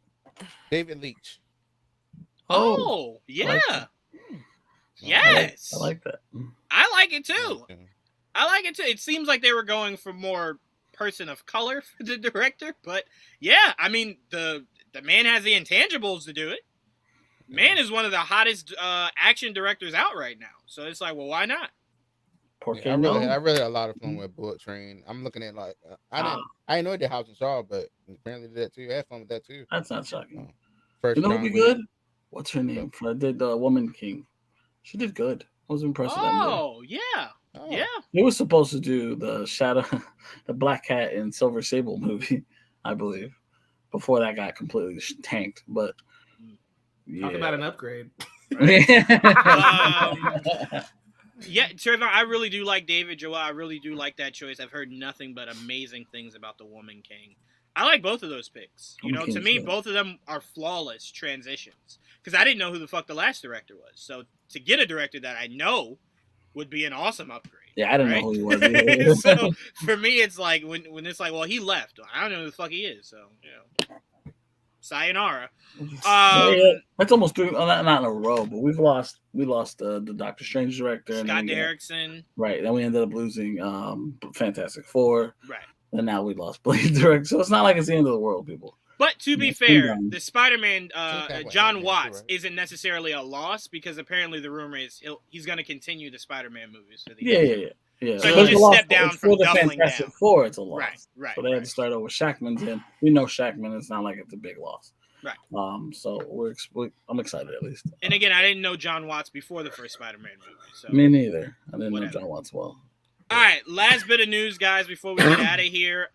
David Leitch. Oh, yeah. Yes. I like that. I like it too. I like it too. It seems like they were going for more person of color for the director, but yeah, I mean the man has the intangibles to do it. Man is one of the hottest action directors out right now, so it's like, well, why not? I really had a lot of fun with Bullet Train. I'm looking at like I didn't know it did Hobbs and Shaw, but apparently did that too. I had fun with that too. That's not shocking. First, you know what'd be good? What's her name? Did Woman King? She did good. I was impressed with that movie. Oh yeah. Oh. Yeah, he was supposed to do the the Black Cat and Silver Sable movie, I believe, before that got completely tanked. But talk about an upgrade. Yeah, Trevor, I really do like David Joel. I really do like that choice. I've heard nothing but amazing things about the Woman King. I like both of those picks. You know, to me, both of them are flawless transitions because I didn't know who the fuck the last director was. So to get a director that I know would be an awesome upgrade. Yeah, I didn't know who he was. So for me, it's like when it's like, well, he left. I don't know who the fuck he is. So sayonara. That's almost three. Not in a row, but we lost the Doctor Strange director, Scott Derrickson. Right. Then we ended up losing Fantastic Four. Right. And now we lost Blade director. So it's not like it's the end of the world, people. But to be fair, the Spider-Man, John Watts, isn't necessarily a loss because apparently the rumor is he's going to continue the Spider-Man movies for the year. Yeah. So he just stepped down from doubling down. Fantastic Four, it's a loss. Right. So they had to start over. Shackman's in. We know Shackman. It's not like it's a big loss. Right. So I'm excited at least. And again, I didn't know John Watts before the first Spider-Man movie. So me neither. I didn't know John Watts well. All right, last bit of news, guys, before we get out of here.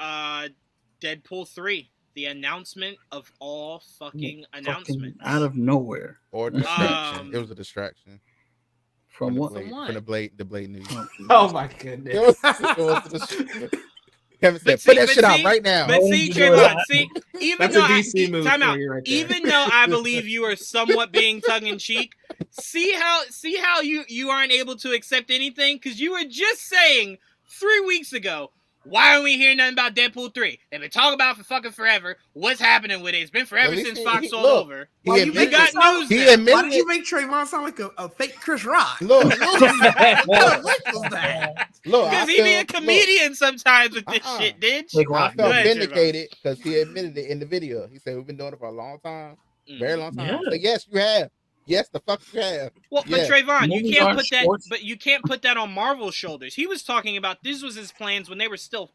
Deadpool 3. The announcement of all fucking announcements. Out of nowhere. Or distraction. It was a distraction. From what? From the Blade news. Oh my goodness. Kevin said, put that shit out right now. But see, Trayvon, even though even though I believe you are somewhat being tongue-in-cheek, see how you aren't able to accept anything? Because you were just saying 3 weeks ago, why aren't we hearing nothing about Deadpool 3? They've been talking about it for fucking forever. What's happening with it? It's been forever since Fox sold over. Why did you make Trayvon sound like a fake Chris Rock? Look. Because he be a comedian sometimes with this shit, did you? I felt vindicated because he admitted it in the video. He said, we've been doing it for a long time. Very long time. Yeah. Like, yes, you have. Yes, the fuck you have. Well, but Trayvon, you can't put that on Marvel's shoulders. He was talking about this was his plans when it was still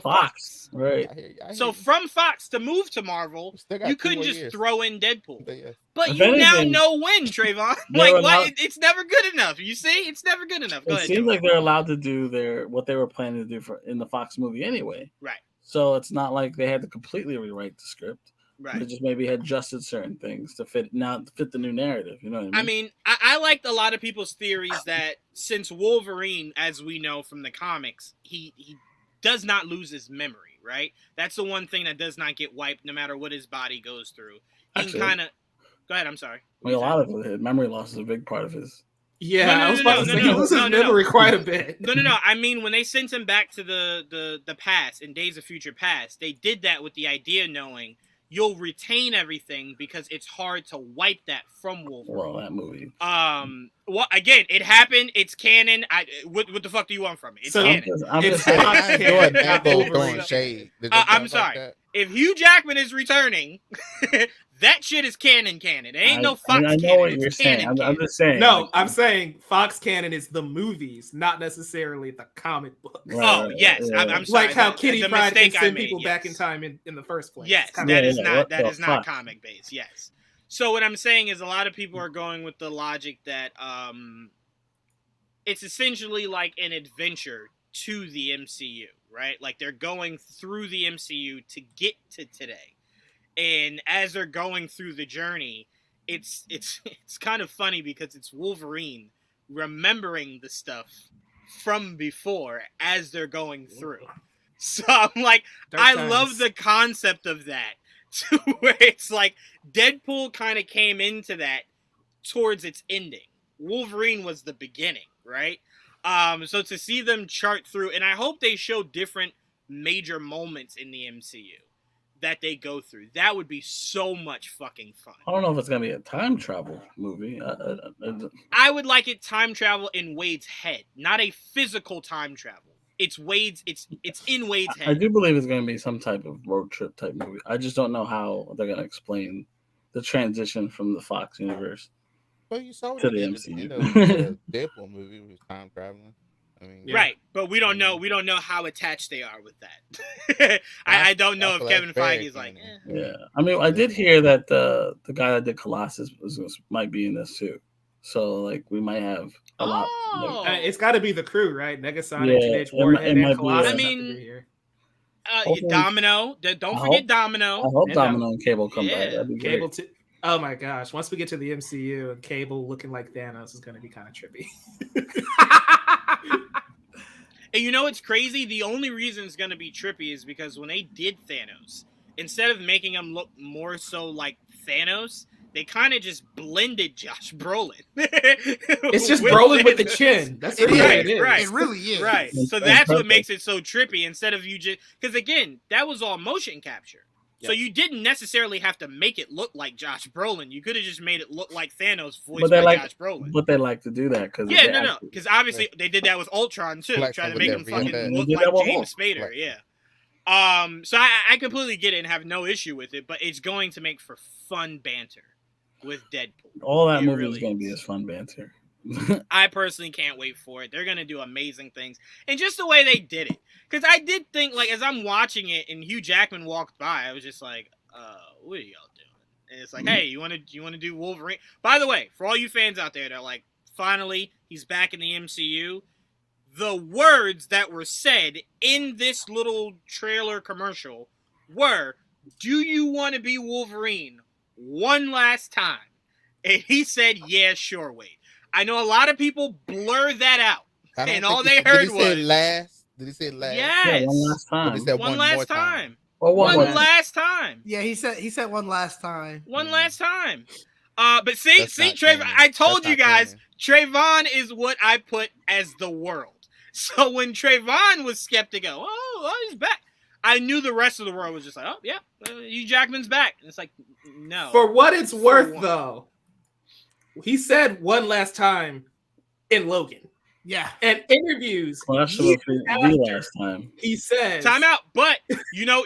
Fox. Right. I hear so from Fox to move to Marvel, you couldn't just throw in Deadpool. But you now know when, Trayvon. Like, why? It's never good enough. You see, it's never good enough. It seems like they're allowed to do what they were planning to do in the Fox movie anyway. Right. So it's not like they had to completely rewrite the script. Right. They just maybe had adjusted certain things to fit the new narrative. You know what I mean? I liked a lot of people's theories that since Wolverine, as we know from the comics, he does not lose his memory, right? That's the one thing that does not get wiped no matter what his body goes through. He can kind of... Go ahead, I'm sorry. I mean, a lot of it, memory loss is a big part of his... Yeah, I was about to say he loses memory quite a bit. No. I mean, when they sent him back to the past, in Days of Future Past, they did that with the idea knowing you'll retain everything because it's hard to wipe that from Wolverine. Well, that movie. Well, again, it happened. It's canon. What the fuck do you want from me? It's canon. I'm sorry. If Hugh Jackman is returning, that shit is canon. It ain't no Fox canon. I know what you're saying. I'm just saying. No, I'm saying Fox canon is the movies, not necessarily the comic books. Oh, yes. Yeah. I'm sorry. Like how Kitty Pryde can send people back in time in the first place. Yes, that is not comic based. Yes. So what I'm saying is a lot of people are going with the logic that it's essentially like an adventure to the MCU, right? Like they're going through the MCU to get to today. And as they're going through the journey, it's kind of funny because it's Wolverine remembering the stuff from before as they're going through. So I'm like, I love the concept of that. To where it's like Deadpool kind of came into that towards its ending. Wolverine was the beginning, right? So to see them chart through, and I hope they show different major moments in the MCU that they go through. That would be so much fucking fun. I don't know if it's gonna be a time travel movie. I would like it time travel in Wade's head, not a physical time travel. It's Wade's. It's in Wade's head. I do believe it's going to be some type of road trip type movie. I just don't know how they're going to explain the transition from the Fox universe to the MCU. The Deadpool movie was time traveling. I mean, right, but we don't know. We don't know how attached they are with that. I don't know if Kevin Feige's like. Yeah, I mean, I did hear that the guy that did Colossus might be in this too. So like we might have a lot. It's got to be the crew, right? Negasonic, Teenage Warhead, and Colossus. I mean, Domino. Don't forget Domino. I hope Domino and Cable come back. That'd be Cable great. Oh my gosh! Once we get to the MCU and Cable looking like Thanos is going to be kind of trippy. And you know what's crazy? The only reason it's going to be trippy is because when they did Thanos, instead of making him look more so like Thanos, they kind of just blended Josh Brolin. It's just Brolin with the chin. That's what it is. Right. It really is. Right. So that's what makes it so trippy. Instead of you just... Because again, that was all motion capture. Yep. So you didn't necessarily have to make it look like Josh Brolin. You could have just made it look like Thanos voiced by Josh Brolin. But they like to do that. Because obviously they did that with Ultron too. Trying to make him fucking look like James Spader. Yeah. So I completely get it and have no issue with it. But it's going to make for fun banter with Deadpool. All that movie is going to be as fun banter. I personally can't wait for it. They're going to do amazing things. And just the way they did it. Because I did think, like, as I'm watching it and Hugh Jackman walked by, I was just like, what are y'all doing? And it's like, hey, you want to do Wolverine? By the way, for all you fans out there that are like, finally, he's back in the MCU. The words that were said in this little trailer commercial were, do you want to be Wolverine one last time? And he said, yeah, sure, Wade. I know a lot of people blur that out. And all they heard was... Did he say last? Yes. Yeah, one last time. One last time. Or one last time. Yeah, he said one last time. One last time. But see, Trayvon, I told you guys, Trayvon is what I put as the world. So when Trayvon was skeptical, he's back. I knew the rest of the world was just like, oh, yeah, Hugh Jackman's back. And it's like, no. For what it's worth, though, he said one last time in Logan. Yeah. And interviews. Well, that's the last time. He says time out. But you know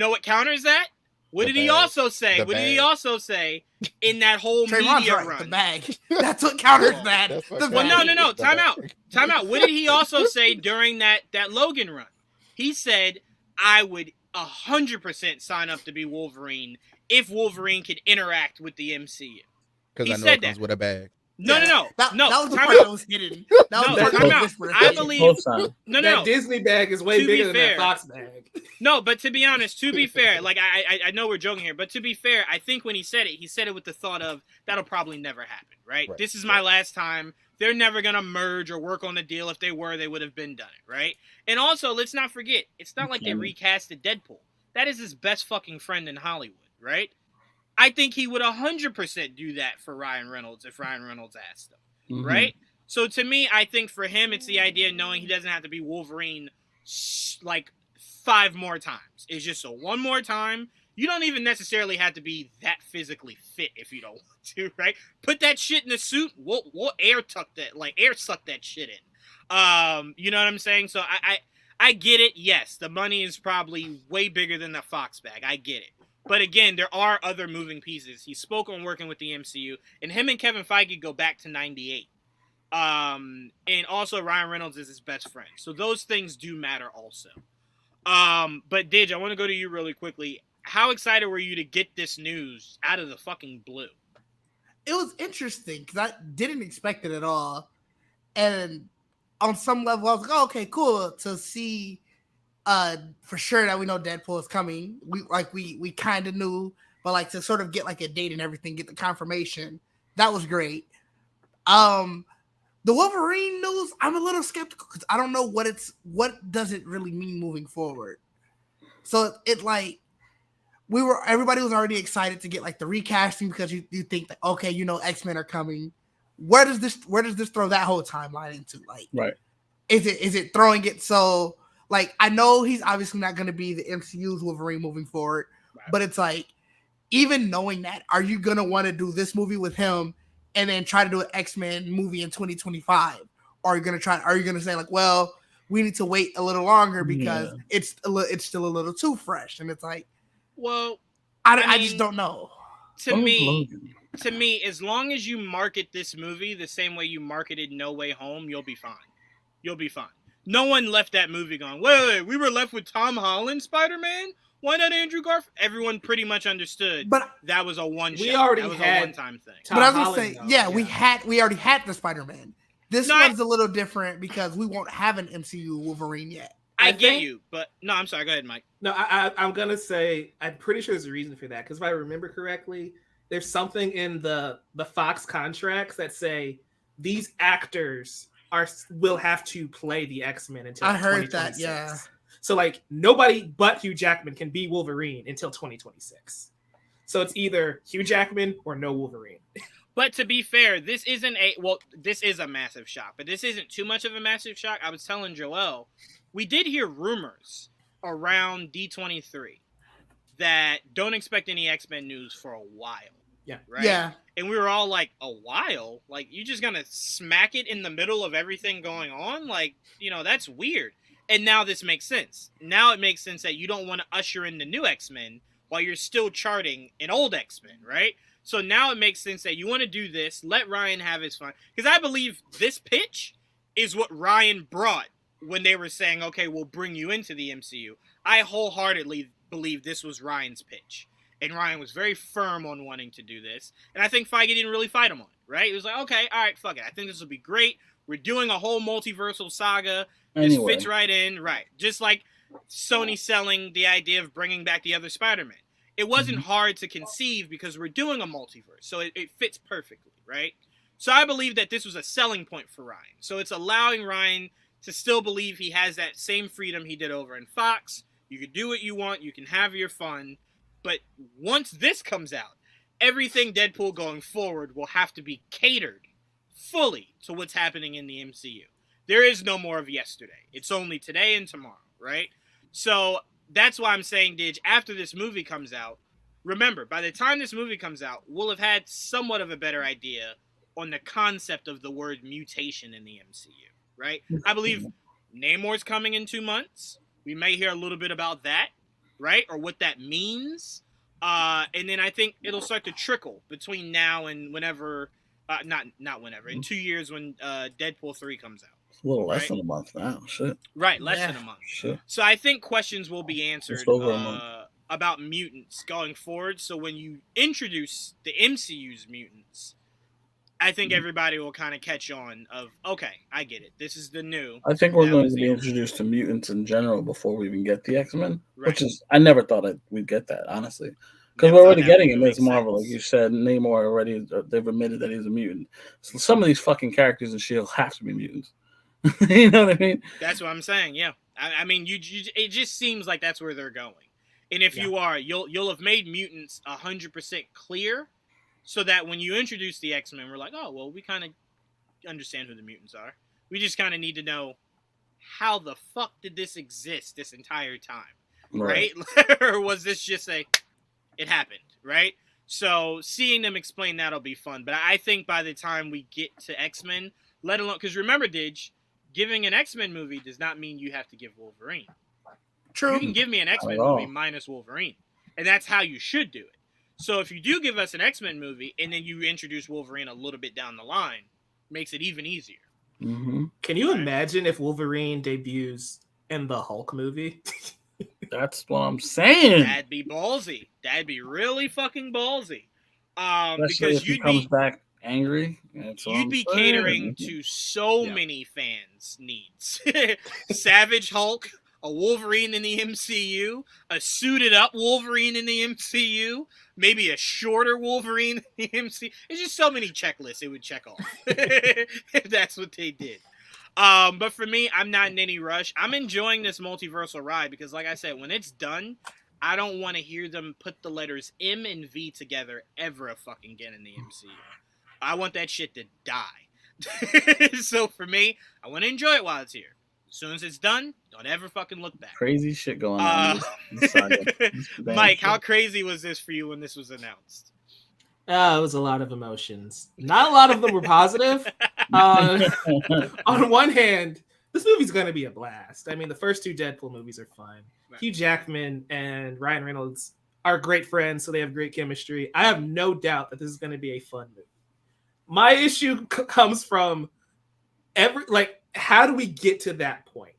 what counters that? What did he also say? What did he also say in that whole media run? The bag. That's what counters that. No. Time out. What did he also say during that Logan run? He said, I would 100% sign up to be Wolverine if Wolverine could interact with the MCU. Because I know it comes with a bag. No. That was the Time part out. that was hidden. That No, was the part time that out. was whispered. I believe. No. That Disney bag is way To be bigger than fair- that Fox bag. No, but to be honest, like I know we're joking here, but to be fair, I think when he said it with the thought of that'll probably never happen, right? This is my last time. They're never gonna merge or work on a deal. If they were, they would have been done it, right? And also, let's not forget, it's not like they recasted Deadpool. That is his best fucking friend in Hollywood, right? I think he would 100% do that for Ryan Reynolds if Ryan Reynolds asked him, right? So to me, I think for him, it's the idea of knowing he doesn't have to be Wolverine like 5 more times. It's just a one more time. You don't even necessarily have to be that physically fit if you don't want to, right? Put that shit in the suit. We'll air suck that shit in. You know what I'm saying? So I get it. Yes, the money is probably way bigger than the Fox bag. I get it. But again, there are other moving pieces. He spoke on working with the MCU, and him and Kevin Feige go back to '98. And also Ryan Reynolds is his best friend. So those things do matter also. But Didge, I want to go to you really quickly. How excited were you to get this news out of the fucking blue? It was interesting because I didn't expect it at all. And on some level, I was like, oh, okay, cool to see for sure that we know Deadpool is coming. We kind of knew, but like to sort of get like a date and everything, get the confirmation. That was great. The Wolverine news, I'm a little skeptical because I don't know what does it really mean moving forward. So it like everybody was already excited to get like the recasting because you think that okay, you know X-Men are coming. Where does this throw that whole timeline into? Like, right? Is it throwing it so like I know he's obviously not going to be the MCU's Wolverine moving forward, but it's like even knowing that, are you gonna want to do this movie with him and then try to do an X-Men movie in 2025? Or are you gonna say like, well, we need to wait a little longer because it's still a little too fresh? And it's like, well, I just don't know. To me, as long as you market this movie the same way you marketed No Way Home, you'll be fine. You'll be fine. No one left that movie going, wait, we were left with Tom Holland Spider-Man? Why not Andrew Garfield? Everyone pretty much understood, but that was a one-shot. We already had a one-time thing. But I was gonna say, we already had the Spider-Man. This one's a little different because we won't have an MCU Wolverine yet. I get you, but no, I'm sorry. Go ahead, Mike. No, I'm gonna say I'm pretty sure there's a reason for that because if I remember correctly, there's something in the Fox contracts that say these actors will have to play the X-Men until I heard that, yeah. So like nobody but Hugh Jackman can be Wolverine until 2026. So it's either Hugh Jackman or no Wolverine. But to be fair, this is a massive shock, but this isn't too much of a massive shock. I was telling Joel, we did hear rumors around D23 that don't expect any X-Men news for a while. Yeah. Right? Yeah. And we were all like, a while? Like, you just gonna smack it in the middle of everything going on? Like, that's weird. And now this makes sense. Now it makes sense that you don't want to usher in the new X-Men while you're still charting an old X-Men, right? So now it makes sense that you want to do this, let Ryan have his fun. Because I believe this pitch is what Ryan brought when they were saying, okay, we'll bring you into the MCU. I wholeheartedly believe this was Ryan's pitch. And Ryan was very firm on wanting to do this. And I think Feige didn't really fight him on it, right? He was like, okay, all right, fuck it. I think this will be great. We're doing a whole multiversal saga. This fits right in. Right. Just like Sony selling the idea of bringing back the other Spider-Man. It wasn't hard to conceive because we're doing a multiverse. So it fits perfectly, right? So I believe that this was a selling point for Ryan. So it's allowing Ryan to still believe he has that same freedom he did over in Fox. You can do what you want. You can have your fun. But once this comes out, everything Deadpool going forward will have to be catered fully to what's happening in the MCU. There is no more of yesterday. It's only today and tomorrow, right? So that's why I'm saying, Didge, after this movie comes out, remember, by the time this movie comes out, we'll have had somewhat of a better idea on the concept of the word mutation in the MCU, right? I believe Namor's coming in 2 months. We may hear a little bit about that, right? Or what that means. And then I think it'll start to trickle between now and whenever, not whenever, in 2 years when Deadpool 3 comes out. A little less than a month now. Shit. Right, less than a month. Shit. So I think questions will be answered about mutants going forward. So when you introduce the MCU's mutants, I think everybody will kind of catch on of, okay, I get it. This is the new. I think we're going to be introduced to mutants in general before we even get the X-Men, Right. which is, I never thought we'd get that, honestly. Because we're already getting him as Marvel. Like you said, Namor already, they've admitted that he's a mutant. So some of these fucking characters in S.H.I.E.L.D. have to be mutants. You know what I mean? That's what I'm saying, yeah. I mean, it just seems like that's where they're going. And if you are, you'll have made mutants 100% clear, so that when you introduce the X-Men, we're like, oh, well, we kind of understand who the mutants are. We just kind of need to know how the fuck did this exist this entire time, right? Or was this just it happened, right? So seeing them explain that'll be fun. But I think by the time we get to X-Men, let alone, because remember, Didge, giving an X-Men movie does not mean you have to give Wolverine. True. You can give me an X-Men movie minus Wolverine, and that's how you should do it. So if you do give us an X-Men movie and then you introduce Wolverine a little bit down the line, makes it even easier. Mm-hmm. Can you imagine if Wolverine debuts in the Hulk movie? That's what I'm saying. That'd be ballsy. That'd be really fucking ballsy. Especially if he comes back angry. You'd be catering to so many fans' needs. Savage Hulk, a Wolverine in the MCU, a suited up Wolverine in the MCU, maybe a shorter Wolverine in the MCU. There's just so many checklists it would check off if that's what they did. But for me, I'm not in any rush. I'm enjoying this multiversal ride because, like I said, when it's done, I don't want to hear them put the letters M and V together ever fucking again in the MCU. I want that shit to die. So for me, I want to enjoy it while it's here. As soon as it's done, don't ever fucking look back. Crazy shit going on. Mike, how crazy was this for you when this was announced? It was a lot of emotions. Not a lot of them were positive. On one hand, this movie's going to be a blast. I mean, the first two Deadpool movies are fun. Right. Hugh Jackman and Ryan Reynolds are great friends, so they have great chemistry. I have no doubt that this is going to be a fun movie. My issue comes from how do we get to that point?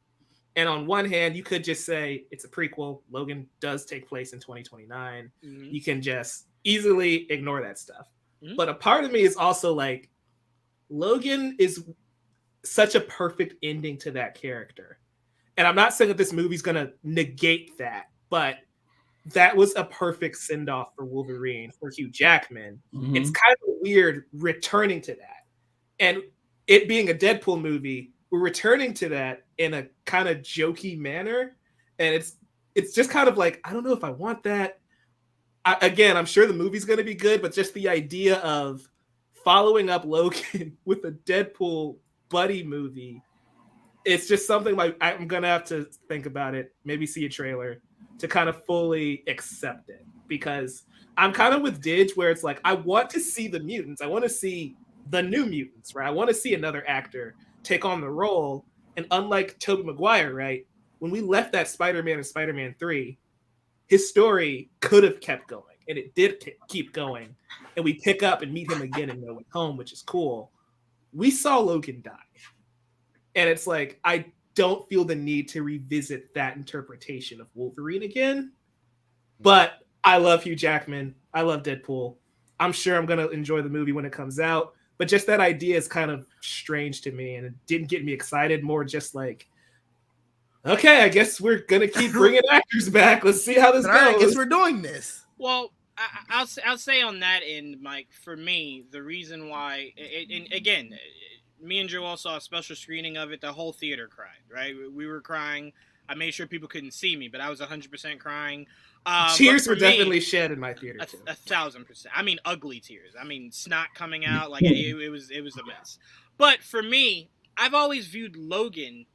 And on one hand, you could just say it's a prequel. Logan does take place in 2029. Mm-hmm. You can just easily ignore that stuff. Mm-hmm. But a part of me is also like, Logan is such a perfect ending to that character. And I'm not saying that this movie's going to negate that, but that was a perfect send-off for Wolverine, for Hugh Jackman. Mm-hmm. It's kind of weird returning to that. And it being a Deadpool movie, we're returning to that in a kind of jokey manner. And it's just kind of like, I don't know if I want that. Again, I'm sure the movie's going to be good, but just the idea of following up Logan with a Deadpool buddy movie, it's just something like I'm going to have to think about it, maybe see a trailer to kind of fully accept it. Because I'm kind of with Didge where it's like, I want to see the mutants. I want to see the new mutants, right? I want to see another actor take on the role. And unlike Tobey Maguire, right? When we left that Spider-Man in Spider-Man 3, his story could have kept going. And it did keep going. And we pick up and meet him again in No Way Home, which is cool. We saw Logan die. And it's like, I don't feel the need to revisit that interpretation of Wolverine again. But I love Hugh Jackman. I love Deadpool. I'm sure I'm going to enjoy the movie when it comes out. But just that idea is kind of strange to me. And it didn't get me excited. More just like, okay, I guess we're going to keep bringing actors back. Let's see how this goes. I guess we're doing this. Well, I'll say on that end, Mike, for me, the reason why, and again, me and Joel saw a special screening of it. The whole theater cried, right? We were crying. I made sure people couldn't see me, but I was 100% crying. Tears were definitely shed in my theater, too. 1,000%. I mean, ugly tears. I mean, snot coming out. Like, it was a mess. But for me, I've always viewed Logan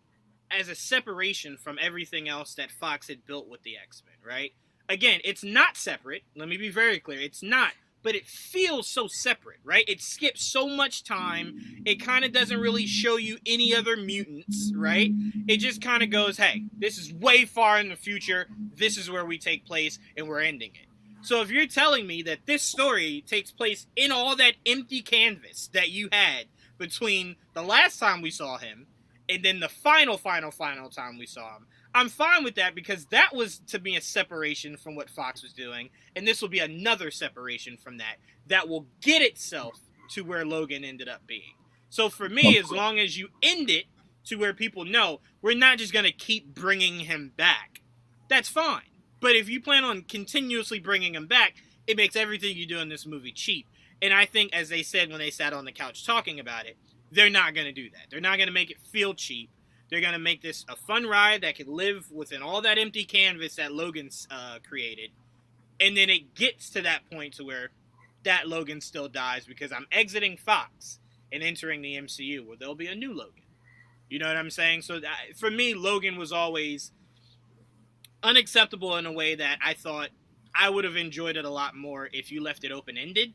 as a separation from everything else that Fox had built with the X-Men, right? Again, it's not separate. Let me be very clear. It's not. But it feels so separate, right? It skips so much time. It kind of doesn't really show you any other mutants, right? It just kind of goes, hey, this is way far in the future. This is where we take place, and we're ending it. So if you're telling me that this story takes place in all that empty canvas that you had between the last time we saw him and then the final time we saw him, I'm fine with that because that was, to me, a separation from what Fox was doing, and this will be another separation from that will get itself to where Logan ended up being. So for me, as long as you end it to where people know we're not just going to keep bringing him back, that's fine. But if you plan on continuously bringing him back, it makes everything you do in this movie cheap. And I think, as they said when they sat on the couch talking about it, they're not going to do that. They're not going to make it feel cheap. They're going to make this a fun ride that can live within all that empty canvas that Logan's created. And then it gets to that point to where that Logan still dies because I'm exiting Fox and entering the MCU where there'll be a new Logan. You know what I'm saying? So for me, Logan was always unacceptable in a way that I thought I would have enjoyed it a lot more if you left it open-ended,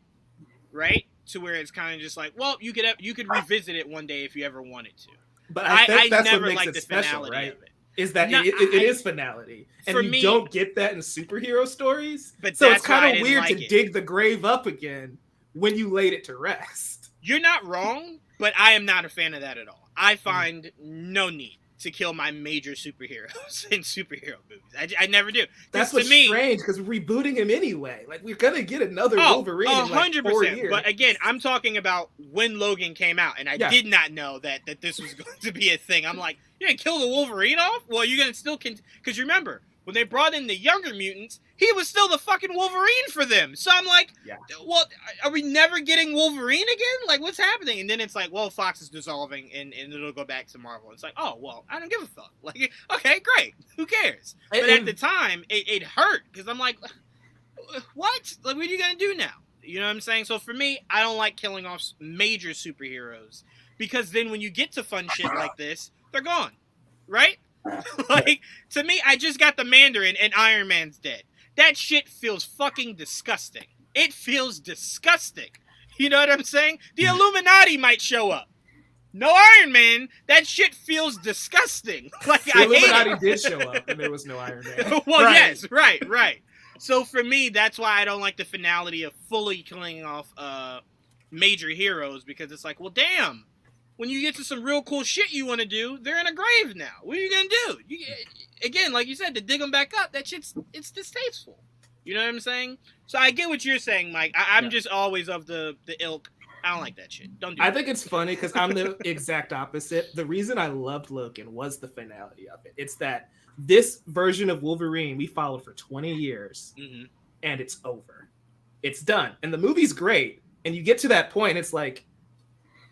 right? To where it's kind of just like, well, you could revisit it one day if you ever wanted to. But I think that's never what makes liked it the special, finality right? of it. Is that it is finality, and for you me, don't get that in superhero stories. But so that's it's why I kind of didn't weird like to it. dig the grave up again when you laid it to rest. You're not wrong, but I am not a fan of that at all. I find no need to kill my major superheroes in superhero movies. I never do. That's what's strange, because we're rebooting him anyway. Like, we're gonna get another Wolverine in like 4 years. But again, I'm talking about when Logan came out, and I did not know that this was going to be a thing. I'm like, you're gonna kill the Wolverine off? Well, you're gonna still because remember when they brought in the younger mutants, he was still the fucking Wolverine for them. So I'm like, well, are we never getting Wolverine again? Like, what's happening? And then it's like, well, Fox is dissolving, and it'll go back to Marvel. It's like, oh, well, I don't give a fuck. Like, okay, great. Who cares? But at the time, it hurt, because I'm like, what? Like, what are you going to do now? You know what I'm saying? So for me, I don't like killing off major superheroes, because then when you get to fun shit like this, they're gone. Right? Like, to me, I just got the Mandarin, and Iron Man's dead. That shit feels fucking disgusting. It feels disgusting. You know what I'm saying? The Illuminati might show up. No Iron Man. That shit feels disgusting. Like, the Illuminati did show up, and there was no Iron Man. Well, yes, right. So for me, that's why I don't like the finality of fully killing off major heroes, because it's like, well, damn. When you get to some real cool shit you want to do, they're in a grave now. What are you going to do? Again, like you said, to dig them back up, it's distasteful. You know what I'm saying? So I get what you're saying, Mike. I'm just always of the ilk. I don't like that shit. Don't do I that. think it's funny because I'm the exact opposite. The reason I loved Logan was the finality of it. It's that this version of Wolverine we followed for 20 years, and it's over. It's done. And the movie's great. And you get to that point, it's like,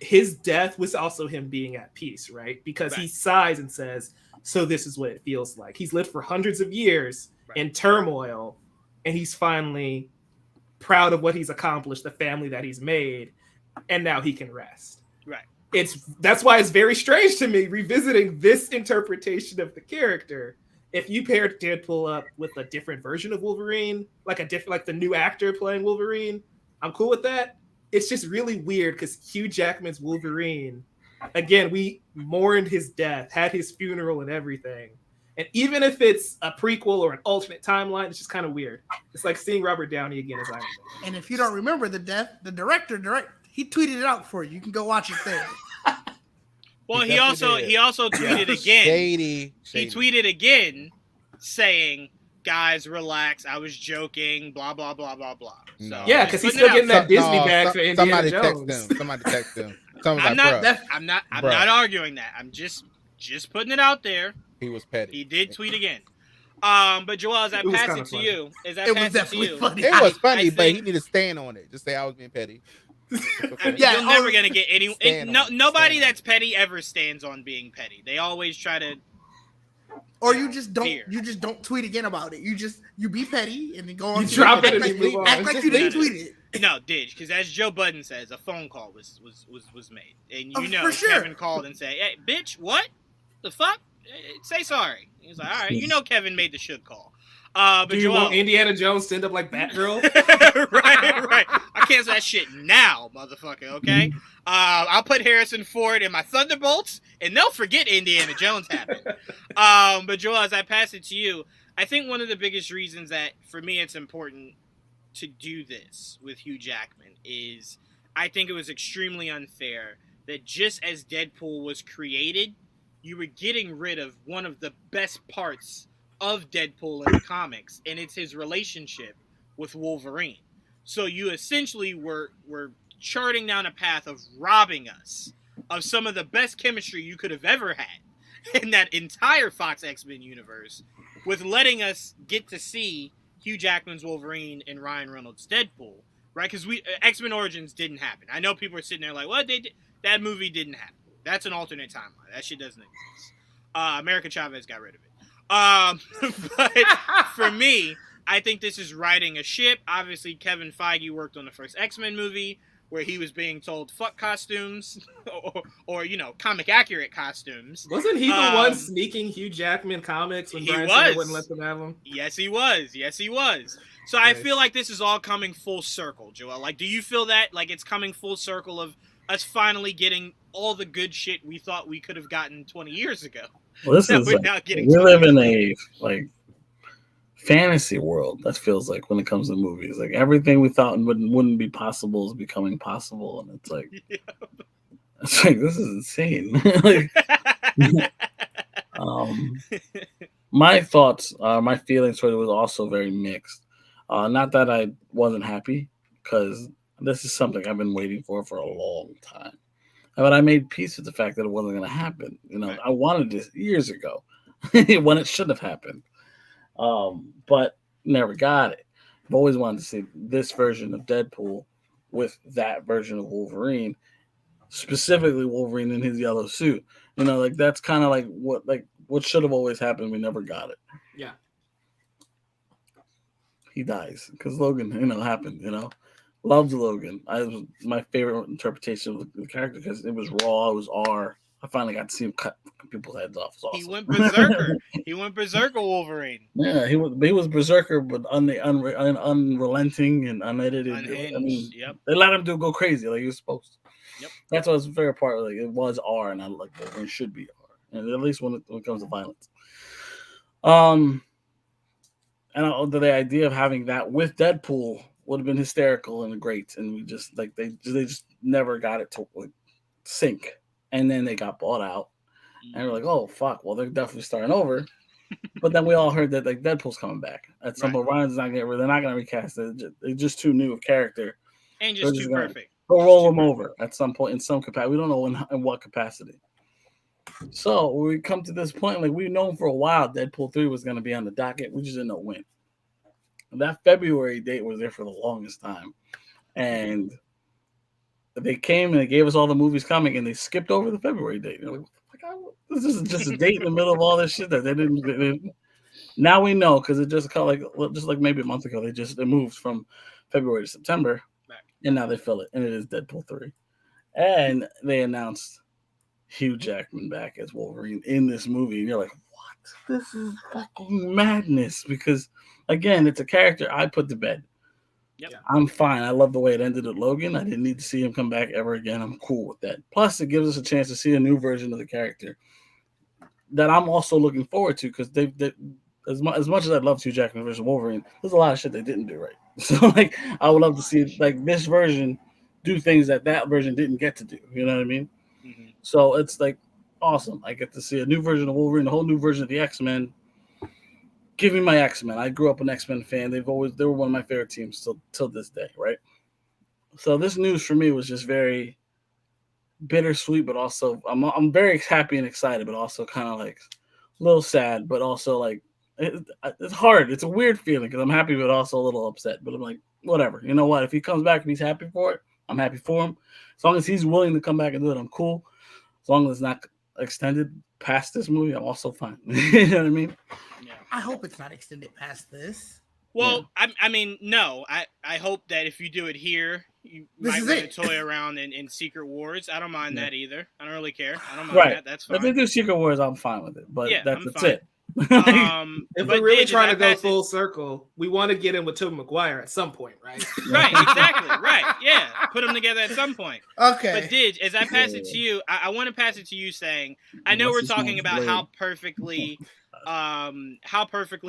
his death was also him being at peace, right? Because he sighs and says, so this is what it feels like. He's lived for hundreds of years in turmoil, and he's finally proud of what he's accomplished, the family that he's made, and now he can rest. Right. That's why it's very strange to me revisiting this interpretation of the character. If you paired Deadpool up with a different version of Wolverine, like the new actor playing Wolverine, I'm cool with that. It's just really weird because Hugh Jackman's Wolverine, again, we mourned his death, had his funeral and everything. And even if it's a prequel or an alternate timeline, it's just kind of weird. It's like seeing Robert Downey again as Iron Man. And if you don't remember the death, the director, he tweeted it out for you. You can go watch it there. Well, he also tweeted again. Shady. He tweeted again saying, guys, relax. I was joking. Blah, blah, blah, blah, blah. So, yeah, because he's still getting that Disney bag for Indiana Jones. Somebody text him. I'm not arguing that. I'm just putting it out there. He was petty. He did tweet again. But Joel, as I pass it to you, it was definitely funny. It was funny, but he needed to stand on it. Just say I was being petty. I mean, you're never gonna get any. Nobody that's petty ever stands on being petty. They always try to. Or you just don't. You just don't tweet again about it. You be petty and then go on. You drop it and move on. Act like you didn't tweet it. No, Didge, because as Joe Budden says, a phone call was made, and Kevin called and said, "Hey, bitch, what the fuck? Say sorry." He's like, "All right, Kevin made the should call." But do you want Indiana Jones to end up like Batgirl? right. I cancel that shit now, motherfucker. Okay. I'll put Harrison Ford in my Thunderbolts, and they'll forget Indiana Jones happened. But Joel, as I pass it to you, I think one of the biggest reasons that for me it's important to do this with Hugh Jackman is I think it was extremely unfair that just as Deadpool was created, you were getting rid of one of the best parts of Deadpool in the comics, and it's his relationship with Wolverine. So you essentially were charting down a path of robbing us of some of the best chemistry you could have ever had in that entire Fox X-Men universe, with letting us get to see Hugh Jackman's Wolverine and Ryan Reynolds' Deadpool, right? Because X-Men Origins didn't happen. I know people are sitting there like, "What? That movie didn't happen. That's an alternate timeline. That shit doesn't exist." America Chavez got rid of it. But for me, I think this is riding a ship. Obviously, Kevin Feige worked on the first X-Men movie, where he was being told fuck costumes or comic accurate costumes. Wasn't he the one sneaking Hugh Jackman comics when Bryan Singer wouldn't let them have them? Yes, he was. So I feel like this is all coming full circle, Joel. Like, do you feel that like it's coming full circle of us finally getting all the good shit we thought we could have gotten 20 years ago? Well, this is we live in a fantasy world, that feels like, when it comes to movies. Like, everything we thought wouldn't be possible is becoming possible, and it's like, it's like, this is insane. My thoughts, my feelings toward it was also very mixed. Not that I wasn't happy, because this is something I've been waiting for a long time. But I made peace with the fact that it wasn't going to happen. I wanted this years ago when it should have happened. But never got it. I've always wanted to see this version of Deadpool with that version of Wolverine, specifically Wolverine in his yellow suit. That's kind of like what should have always happened. We never got it. Yeah. He dies because Logan, happened. Loved Logan. I was my favorite interpretation of the character because it was raw. It was R. I finally got to see him cut people's heads off. It was awesome. He went berserker. He went berserker Wolverine. Yeah, he was berserker, but unrelenting and unedited. Unhinged. Yep. They let him go crazy like he was supposed to. Yep. That's what was the favorite part. Like, it was R, and I like Wolverine should be R, and at least when it comes to violence. And the idea of having that with Deadpool would have been hysterical and great, and we just they just never got it to sync. And then they got bought out, and we're like, "Oh fuck!" Well, they're definitely starting over. But then we all heard that Deadpool's coming back at some point. Ryan's not getting. They're not going to recast it. They're just too new of character, and just too perfect. We'll roll them over at some point in some capacity. We don't know in what capacity. So we come to this point, like, we've known for a while Deadpool 3 was going to be on the docket. We just didn't know when. And that February date was there for the longest time, and they came and they gave us all the movies coming, and they skipped over the February date. Like, this is just a date in the middle of all this shit that they didn't. Now we know, because it just like maybe a month ago, it moved from February to September, and now they fill it, and it is Deadpool 3. And they announced Hugh Jackman back as Wolverine in this movie, and you're like, what? This is fucking madness, because, again, it's a character I put to bed. Yep. I'm fine. I love the way it ended with Logan. I didn't need to see him come back ever again. I'm cool with that. Plus, it gives us a chance to see a new version of the character that I'm also looking forward to, because they as much as I'd love Hugh Jackman versus Wolverine, there's a lot of shit they didn't do right. So, I would love to see this version do things that version didn't get to do. You know what I mean? Mm-hmm. So it's awesome. I get to see a new version of Wolverine, a whole new version of the X-Men. Give me my X-Men. I grew up an X-Men fan. They were one of my favorite teams till this day, right? So this news for me was just very bittersweet, but also I'm very happy and excited, but also kind of a little sad, but also it's hard. It's a weird feeling because I'm happy, but also a little upset. But I'm like, whatever. You know what? If he comes back and he's happy for it, I'm happy for him. As long as he's willing to come back and do it, I'm cool. As long as it's not extended past this movie, I'm also fine. You know what I mean? Yeah. I hope it's not extended past this. Well, yeah. I mean, no. I hope that if you do it here, you might want to toy around in Secret Wars. I don't mind that either. I don't really care. I don't mind that. That's fine. If they do Secret Wars, I'm fine with it. But that's it. If we're really trying to go full circle, we want to get in with Tobey Maguire at some point, right? Right, exactly. Right, yeah. Put them together at some point. Okay. But Didge, as I pass it to you, I want to pass it to you saying, I know we're talking about how perfectly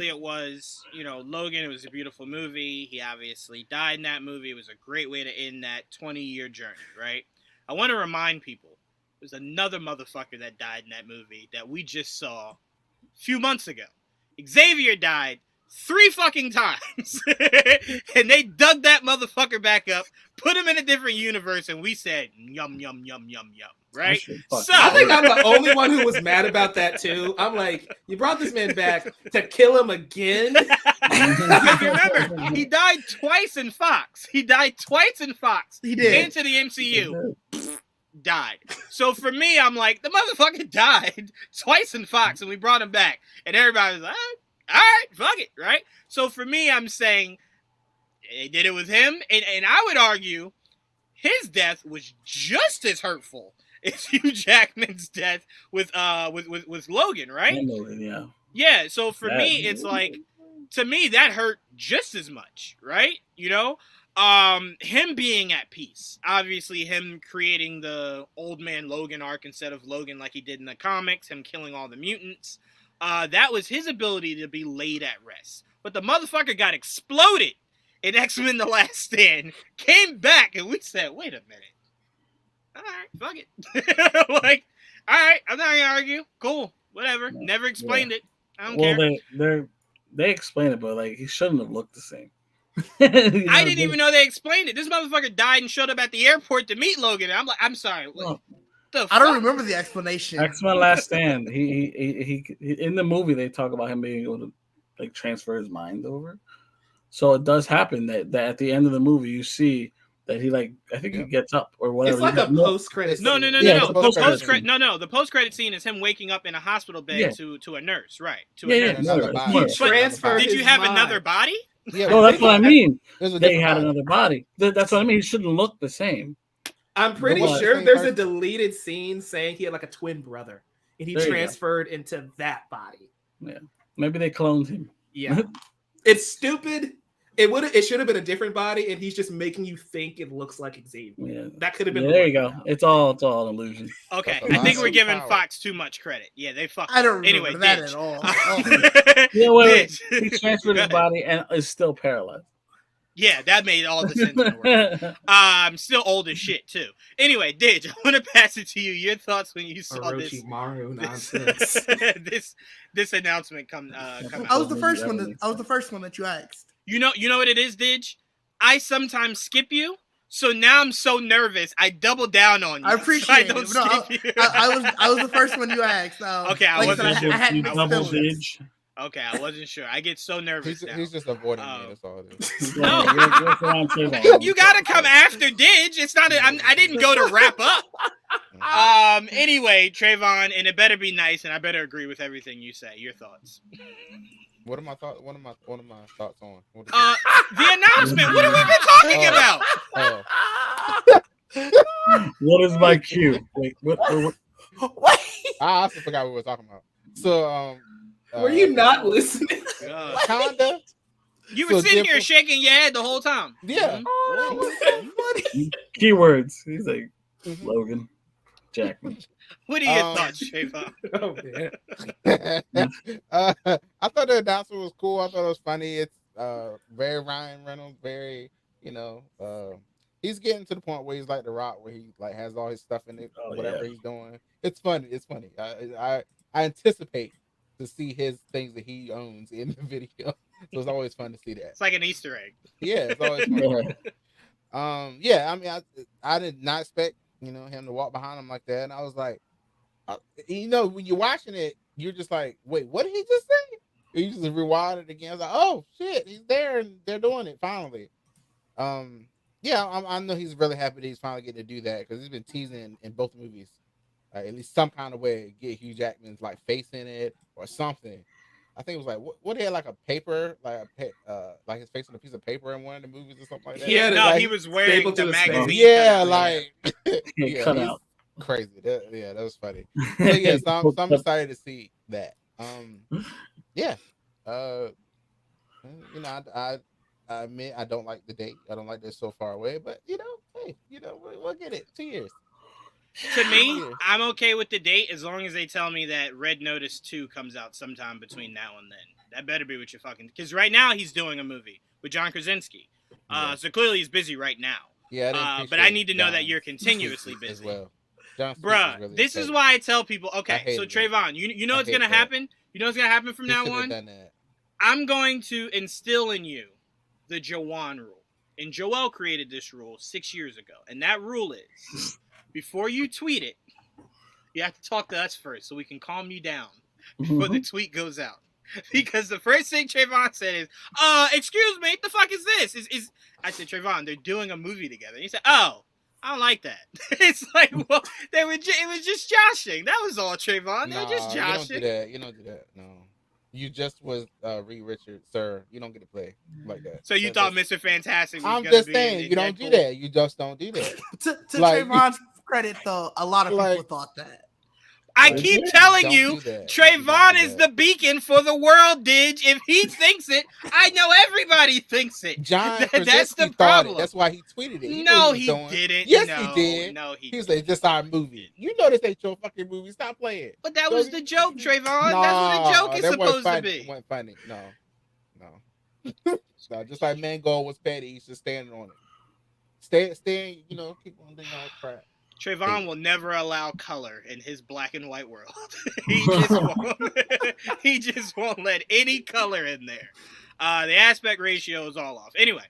it was, Logan. It was a beautiful movie. He obviously died in that movie. It was a great way to end that 20-year journey, right? I want to remind people, there's another motherfucker that died in that movie that we just saw a few months ago. Xavier died 3 fucking times. And they dug that motherfucker back up, put him in a different universe, and we said, yum, yum, yum, yum, yum. Right? So I think I'm the only one who was mad about that too. I'm like, you brought this man back to kill him again. If you remember, he died twice in Fox. He did. Into the MCU. Died. So for me, I'm like, the motherfucker died twice in Fox, and we brought him back. And everybody was like, all right, fuck it, right? So for me, I'm saying they did it with him, and I would argue his death was just as hurtful as Hugh Jackman's death with Logan, right? Logan, yeah. Yeah, so for me, it's like, to me, that hurt just as much, right? You know? Him being at peace. Obviously, him creating the old man Logan arc instead of Logan like he did in the comics, him killing all the mutants. That was his ability to be laid at rest. But the motherfucker got exploded in X-Men The Last Stand, came back, and we said, wait a minute. All right, fuck it. Like, all right, I'm not going to argue. Cool, whatever. Never explained it. I don't care. They explained it, but like he shouldn't have looked the same. I didn't even know they explained it. This motherfucker died and showed up at the airport to meet Logan. I'm like, I'm sorry. What the fuck? I don't remember the explanation. X-Men Last Stand. He in the movie they talk about him being able to like transfer his mind over. So it does happen that at the end of the movie you see that he like I think he gets up or whatever. It's like a post-credit. No. The post-credit scene is him waking up in a hospital bed to a nurse, right? To a nurse. He transferred. Did you have another body? Yeah, no, that's what I mean. They had another body. That's what I mean. He shouldn't look the same. I'm pretty sure there's a deleted scene saying he had like a twin brother, and he transferred into that body. Yeah, maybe they cloned him. Yeah, it's stupid. It should have been a different body, and he's just making you think it looks like Xavier. Yeah. That could have been. Yeah, there you go. It's all an illusion. Okay, I think we're giving Fox too much credit. Yeah, they fucked. I don't remember that Ditch. at all. Yeah, wait. He transferred his body and is still paralyzed. Yeah, that made all the sense in the world. I'm still old as shit too. Anyway, Didge, I want to pass it to you. Your thoughts when you saw this announcement come out. I was the first one. I was the first one that you asked. You know what it is, Didge? I sometimes skip you, so now I'm so nervous. I double down on you. I appreciate so it. No, I was the first one you asked. Okay, I wasn't sure. I had mixed feelings. Okay, I wasn't sure. I get so nervous now. He's just avoiding me. That's all it is. No, you gotta come after Didge. It's not. I didn't go to wrap up. Anyway, Trayvon, and it better be nice, and I better agree with everything you say. Your thoughts. What are my thoughts? What are my thoughts on? The announcement. What have we been talking about? What is my cue? Wait, what? I also forgot what we were talking about. So, were you not listening? Kinda. You were sitting here shaking your head the whole time. Yeah. Keywords. He's like Logan, Jackman. What are your thoughts, Trayvon? Oh man. I thought the announcement was cool. I thought it was funny. It's very Ryan Reynolds, very he's getting to the point where he's like The Rock, where he like has all his stuff in it, whatever he's doing. It's funny. It's funny. I anticipate to see his things that he owns in the video. So it's always fun to see that. It's like an Easter egg. Yeah, it's always fun. Yeah, I mean, I did not expect him to walk behind him like that, and I was like, when you're watching it, you're just like, wait, what did he just say? And you just rewind it again. I was like, oh shit, he's there, and they're doing it finally. I know he's really happy that he's finally getting to do that because he's been teasing in both movies, at least some kind of way, get Hugh Jackman's like face in it or something. I think it was like what he had like a paper, like like his face on a piece of paper in one of the movies or something like that. Yeah, no, like, he was wearing the magazine. Yeah, like cut out. Crazy. That was funny. So I'm excited to see that. I admit I don't like the date. I don't like this so far away, but hey, we'll get it. 2 years. To me, I'm okay with the date as long as they tell me that Red Notice 2 comes out sometime between now and then. That better be what you're fucking... Because right now he's doing a movie with John Krasinski. So clearly he's busy right now. Yeah, but I need to know that you're continuously busy. As well. Bruh, really this is why I tell people, okay, so Trayvon, you know what's going to happen? You know what's going to happen from now on? I'm going to instill in you the Jawan rule. And Joel created this rule 6 years ago. And that rule is, before you tweet it, you have to talk to us first so we can calm you down before the tweet goes out. Because the first thing Trayvon said is, excuse me, what the fuck is this? I said, Trayvon, they're doing a movie together. And he said, oh, I don't like that. It's like, well, it was just joshing. That was all, Trayvon. They were just joshing. You don't do that. No. You just was Reed Richards, sir. You don't get to play like that. So you thought Mr. Fantastic was I'm going to just be saying, you don't do that. You just don't do that. To Trayvon's credit, though, a lot of people thought that. I keep telling you, Trayvon is the beacon for the world, Didge. If he thinks it, I know everybody thinks it. John that's the problem. That's why he tweeted it. No, he didn't. Yes, no, he did. No, he was like, "This our movie." You know this ain't your fucking movie. Stop playing. But that was the joke, Trayvon. That's what the joke is supposed to be. It wasn't funny. No. No, just like Mango was petty. He's just standing on it. Stay. Keep on doing all crap. Trayvon will never allow color in his black and white world. He just won't let any color in there. The aspect ratio is all off. Anyway,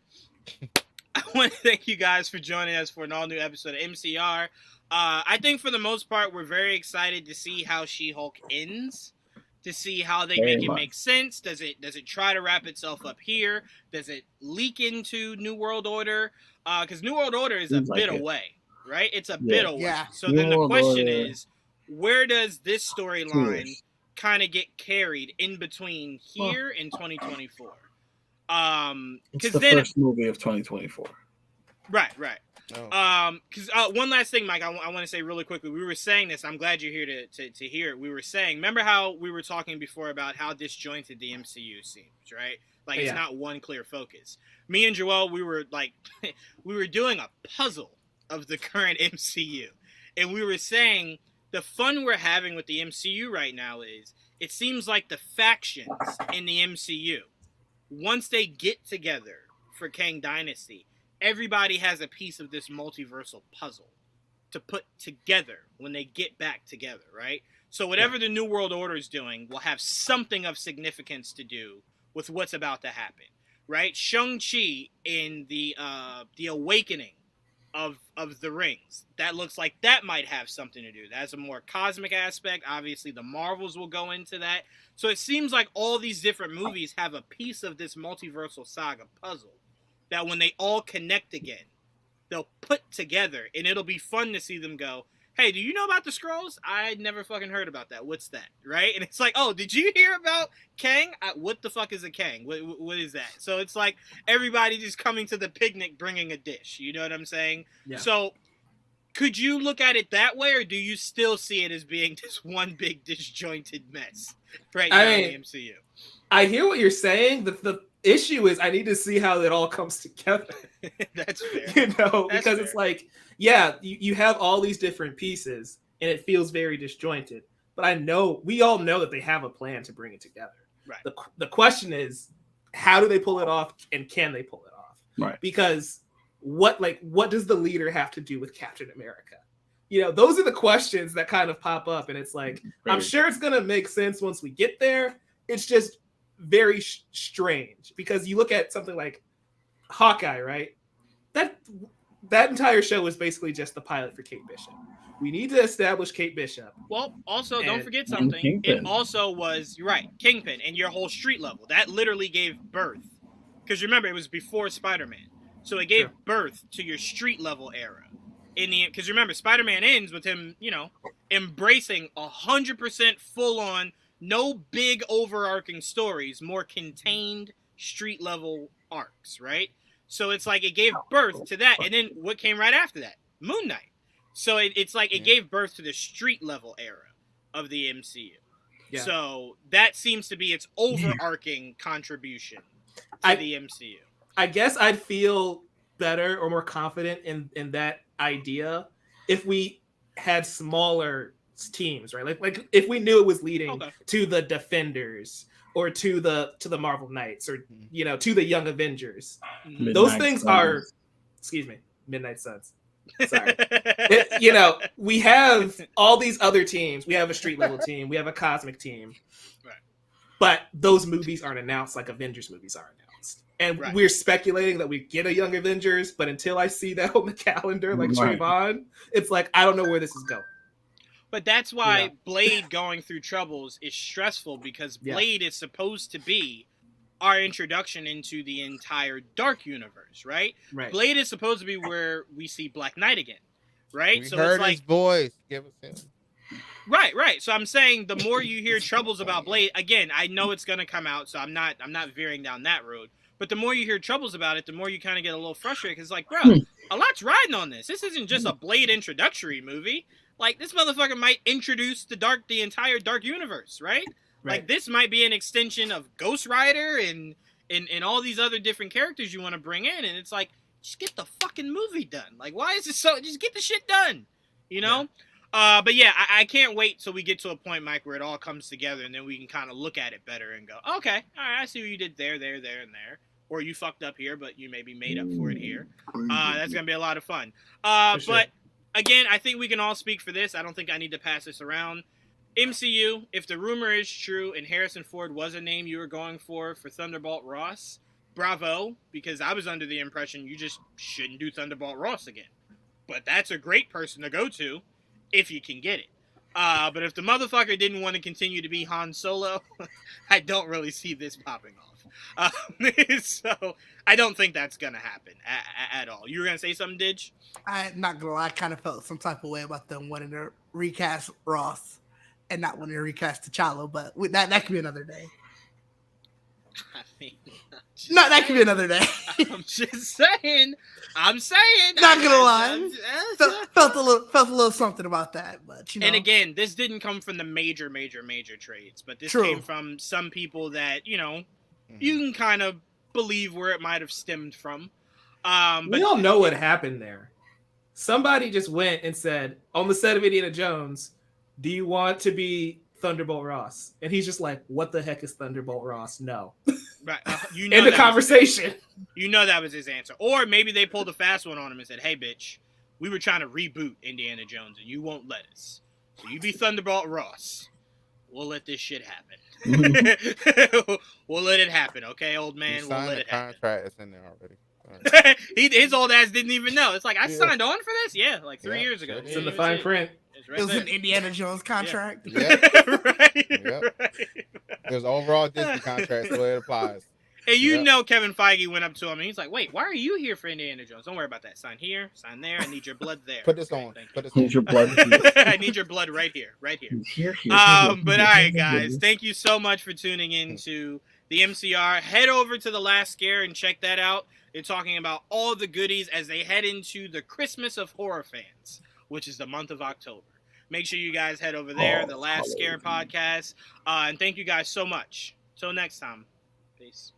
I want to thank you guys for joining us for an all-new episode of MCR. I think for the most part, we're very excited to see how She Hulk ends, to see how they make it make sense. Does it try to wrap itself up here? Does it leak into New World Order? Because New World Order is a bit away. Right? It's a bit away. Yeah. So then the question is, where does this storyline kind of get carried in between here and 2024? It's the first movie of 2024. Right. Because one last thing, Mike, I want to say really quickly. We were saying this. I'm glad you're here to hear it. We were saying, remember how we were talking before about how disjointed the MCU seems, right? Like it's not one clear focus. Me and Joel, we were doing a puzzle of the current MCU. And we were saying the fun we're having with the MCU right now is it seems like the factions in the MCU, once they get together for Kang Dynasty, everybody has a piece of this multiversal puzzle to put together when they get back together, right? So whatever the New World Order is doing will have something of significance to do with what's about to happen, right? Shang-Chi in the Awakening of the rings, that looks like that might have something to do. That's a more cosmic aspect. Obviously the Marvels will go into that. So it seems like all these different movies have a piece of this multiversal saga puzzle that when they all connect again, they'll put together, and it'll be fun to see them go, hey, do you know about the Skrulls? I never fucking heard about that. What's that? Right? And it's like, oh, did you hear about Kang? What the fuck is a Kang? What is that? So it's like everybody just coming to the picnic bringing a dish. You know what I'm saying? Yeah. So could you look at it that way, or do you still see it as being just one big disjointed mess right now in the MCU? I hear what you're saying. The issue is I need to see how it all comes together. That's fair. Because fair. It's like, yeah, you have all these different pieces and it feels very disjointed. But we all know that they have a plan to bring it together. Right. The question is, how do they pull it off, and can they pull it off? Right. Because what does the leader have to do with Captain America? Those are the questions that kind of pop up, and it's like, I'm sure it's gonna make sense once we get there. It's just very strange because you look at something like Hawkeye, right? That entire show was basically just the pilot for Kate Bishop. We need to establish Kate Bishop. Well, also, don't forget something. It also was, you're right, Kingpin and your whole street level. That literally gave birth. Because remember, it was before Spider-Man. So it gave birth to your street level era. Because remember, Spider-Man ends with him, embracing 100% full on, no big overarching stories, more contained street level arcs, right? So it's like it gave birth to that. And then what came right after that? Moon Knight. So it's like it gave birth to the street level era of the MCU. Yeah. So that seems to be its overarching contribution to the MCU. I guess I'd feel better or more confident in that idea if we had smaller teams, right? Like if we knew it was leading to the Defenders or to the Marvel Knights or to the Young Avengers. Those things are, Midnight Suns. Sorry. We have all these other teams. We have a street level team. We have a cosmic team. Right. but those movies aren't announced like Avengers movies are announced. And we're speculating that we get a Young Avengers, but until I see that on the calendar, like Trayvon, it's like, I don't know where this is going. But that's why Blade going through troubles is stressful, because Blade is supposed to be our introduction into the entire Dark Universe, right? Blade is supposed to be where we see Black Knight again, right? We heard his voice. Give us him. Right. So I'm saying the more you hear troubles about Blade, again, I know it's gonna come out, so I'm not veering down that road. But the more you hear troubles about it, the more you kind of get a little frustrated, because like, bro, a lot's riding on this. This isn't just a Blade introductory movie. Like, this motherfucker might introduce the entire Dark Universe, right? Like, this might be an extension of Ghost Rider and all these other different characters you want to bring in, and it's like, just get the fucking movie done. Like, why is it so? Just get the shit done, you know? But yeah, I can't wait till we get to a point, Mike, where it all comes together, and then we can kind of look at it better and go, okay, all right, I see what you did there, and there. Or you fucked up here, but you maybe made up for it here. That's going to be a lot of fun. But again, I think we can all speak for this. I don't think I need to pass this around. MCU, if the rumor is true and Harrison Ford was a name you were going for Thunderbolt Ross, bravo, because I was under the impression you just shouldn't do Thunderbolt Ross again. But that's a great person to go to if you can get it. But if the motherfucker didn't want to continue to be Han Solo, I don't really see this popping off. So I don't think that's going to happen at all. You were going to say something, Didge? I'm not going to lie. I kind of felt some type of way about them wanting to recast Ross and not wanting to recast T'Challa, but that could be another day. I mean, that could be another day. I'm just saying. Not gonna lie. Felt a little something about that, but you know. And again, this didn't come from the major trades, but this came from some people that, you know, you can kind of believe where it might have stemmed from. But we all know what happened there. Somebody just went and said, on the set of Indiana Jones, do you want to be Thunderbolt Ross? And he's just like, what the heck is Thunderbolt Ross? No. Right. You know, in the conversation. You know that was his answer. Or maybe they pulled a fast one on him and said, hey, bitch, we were trying to reboot Indiana Jones and you won't let us. So you be Thunderbolt Ross. We'll let this shit happen. We'll let it happen, okay, old man? We'll let it happen. Contract is in there already. His old ass didn't even know. It's like, I signed on for this? Yeah, like 3 years ago. It's in the fine print. It was an Indiana Jones contract. Yeah. Right. There's overall Disney contract, so it applies. And you know Kevin Feige went up to him and he's like, wait, why are you here for Indiana Jones? Don't worry about that. Sign here, sign there. I need your blood there. Put this on. Need your blood. I need your blood right here. Here. But all right, guys. Thank you so much for tuning in to the MCR. Head over to The Last Scare and check that out. They're talking about all the goodies as they head into the Christmas of horror fans, which is the month of October. Make sure you guys head over there, The Last Scare podcast. And thank you guys so much. Till next time. Peace.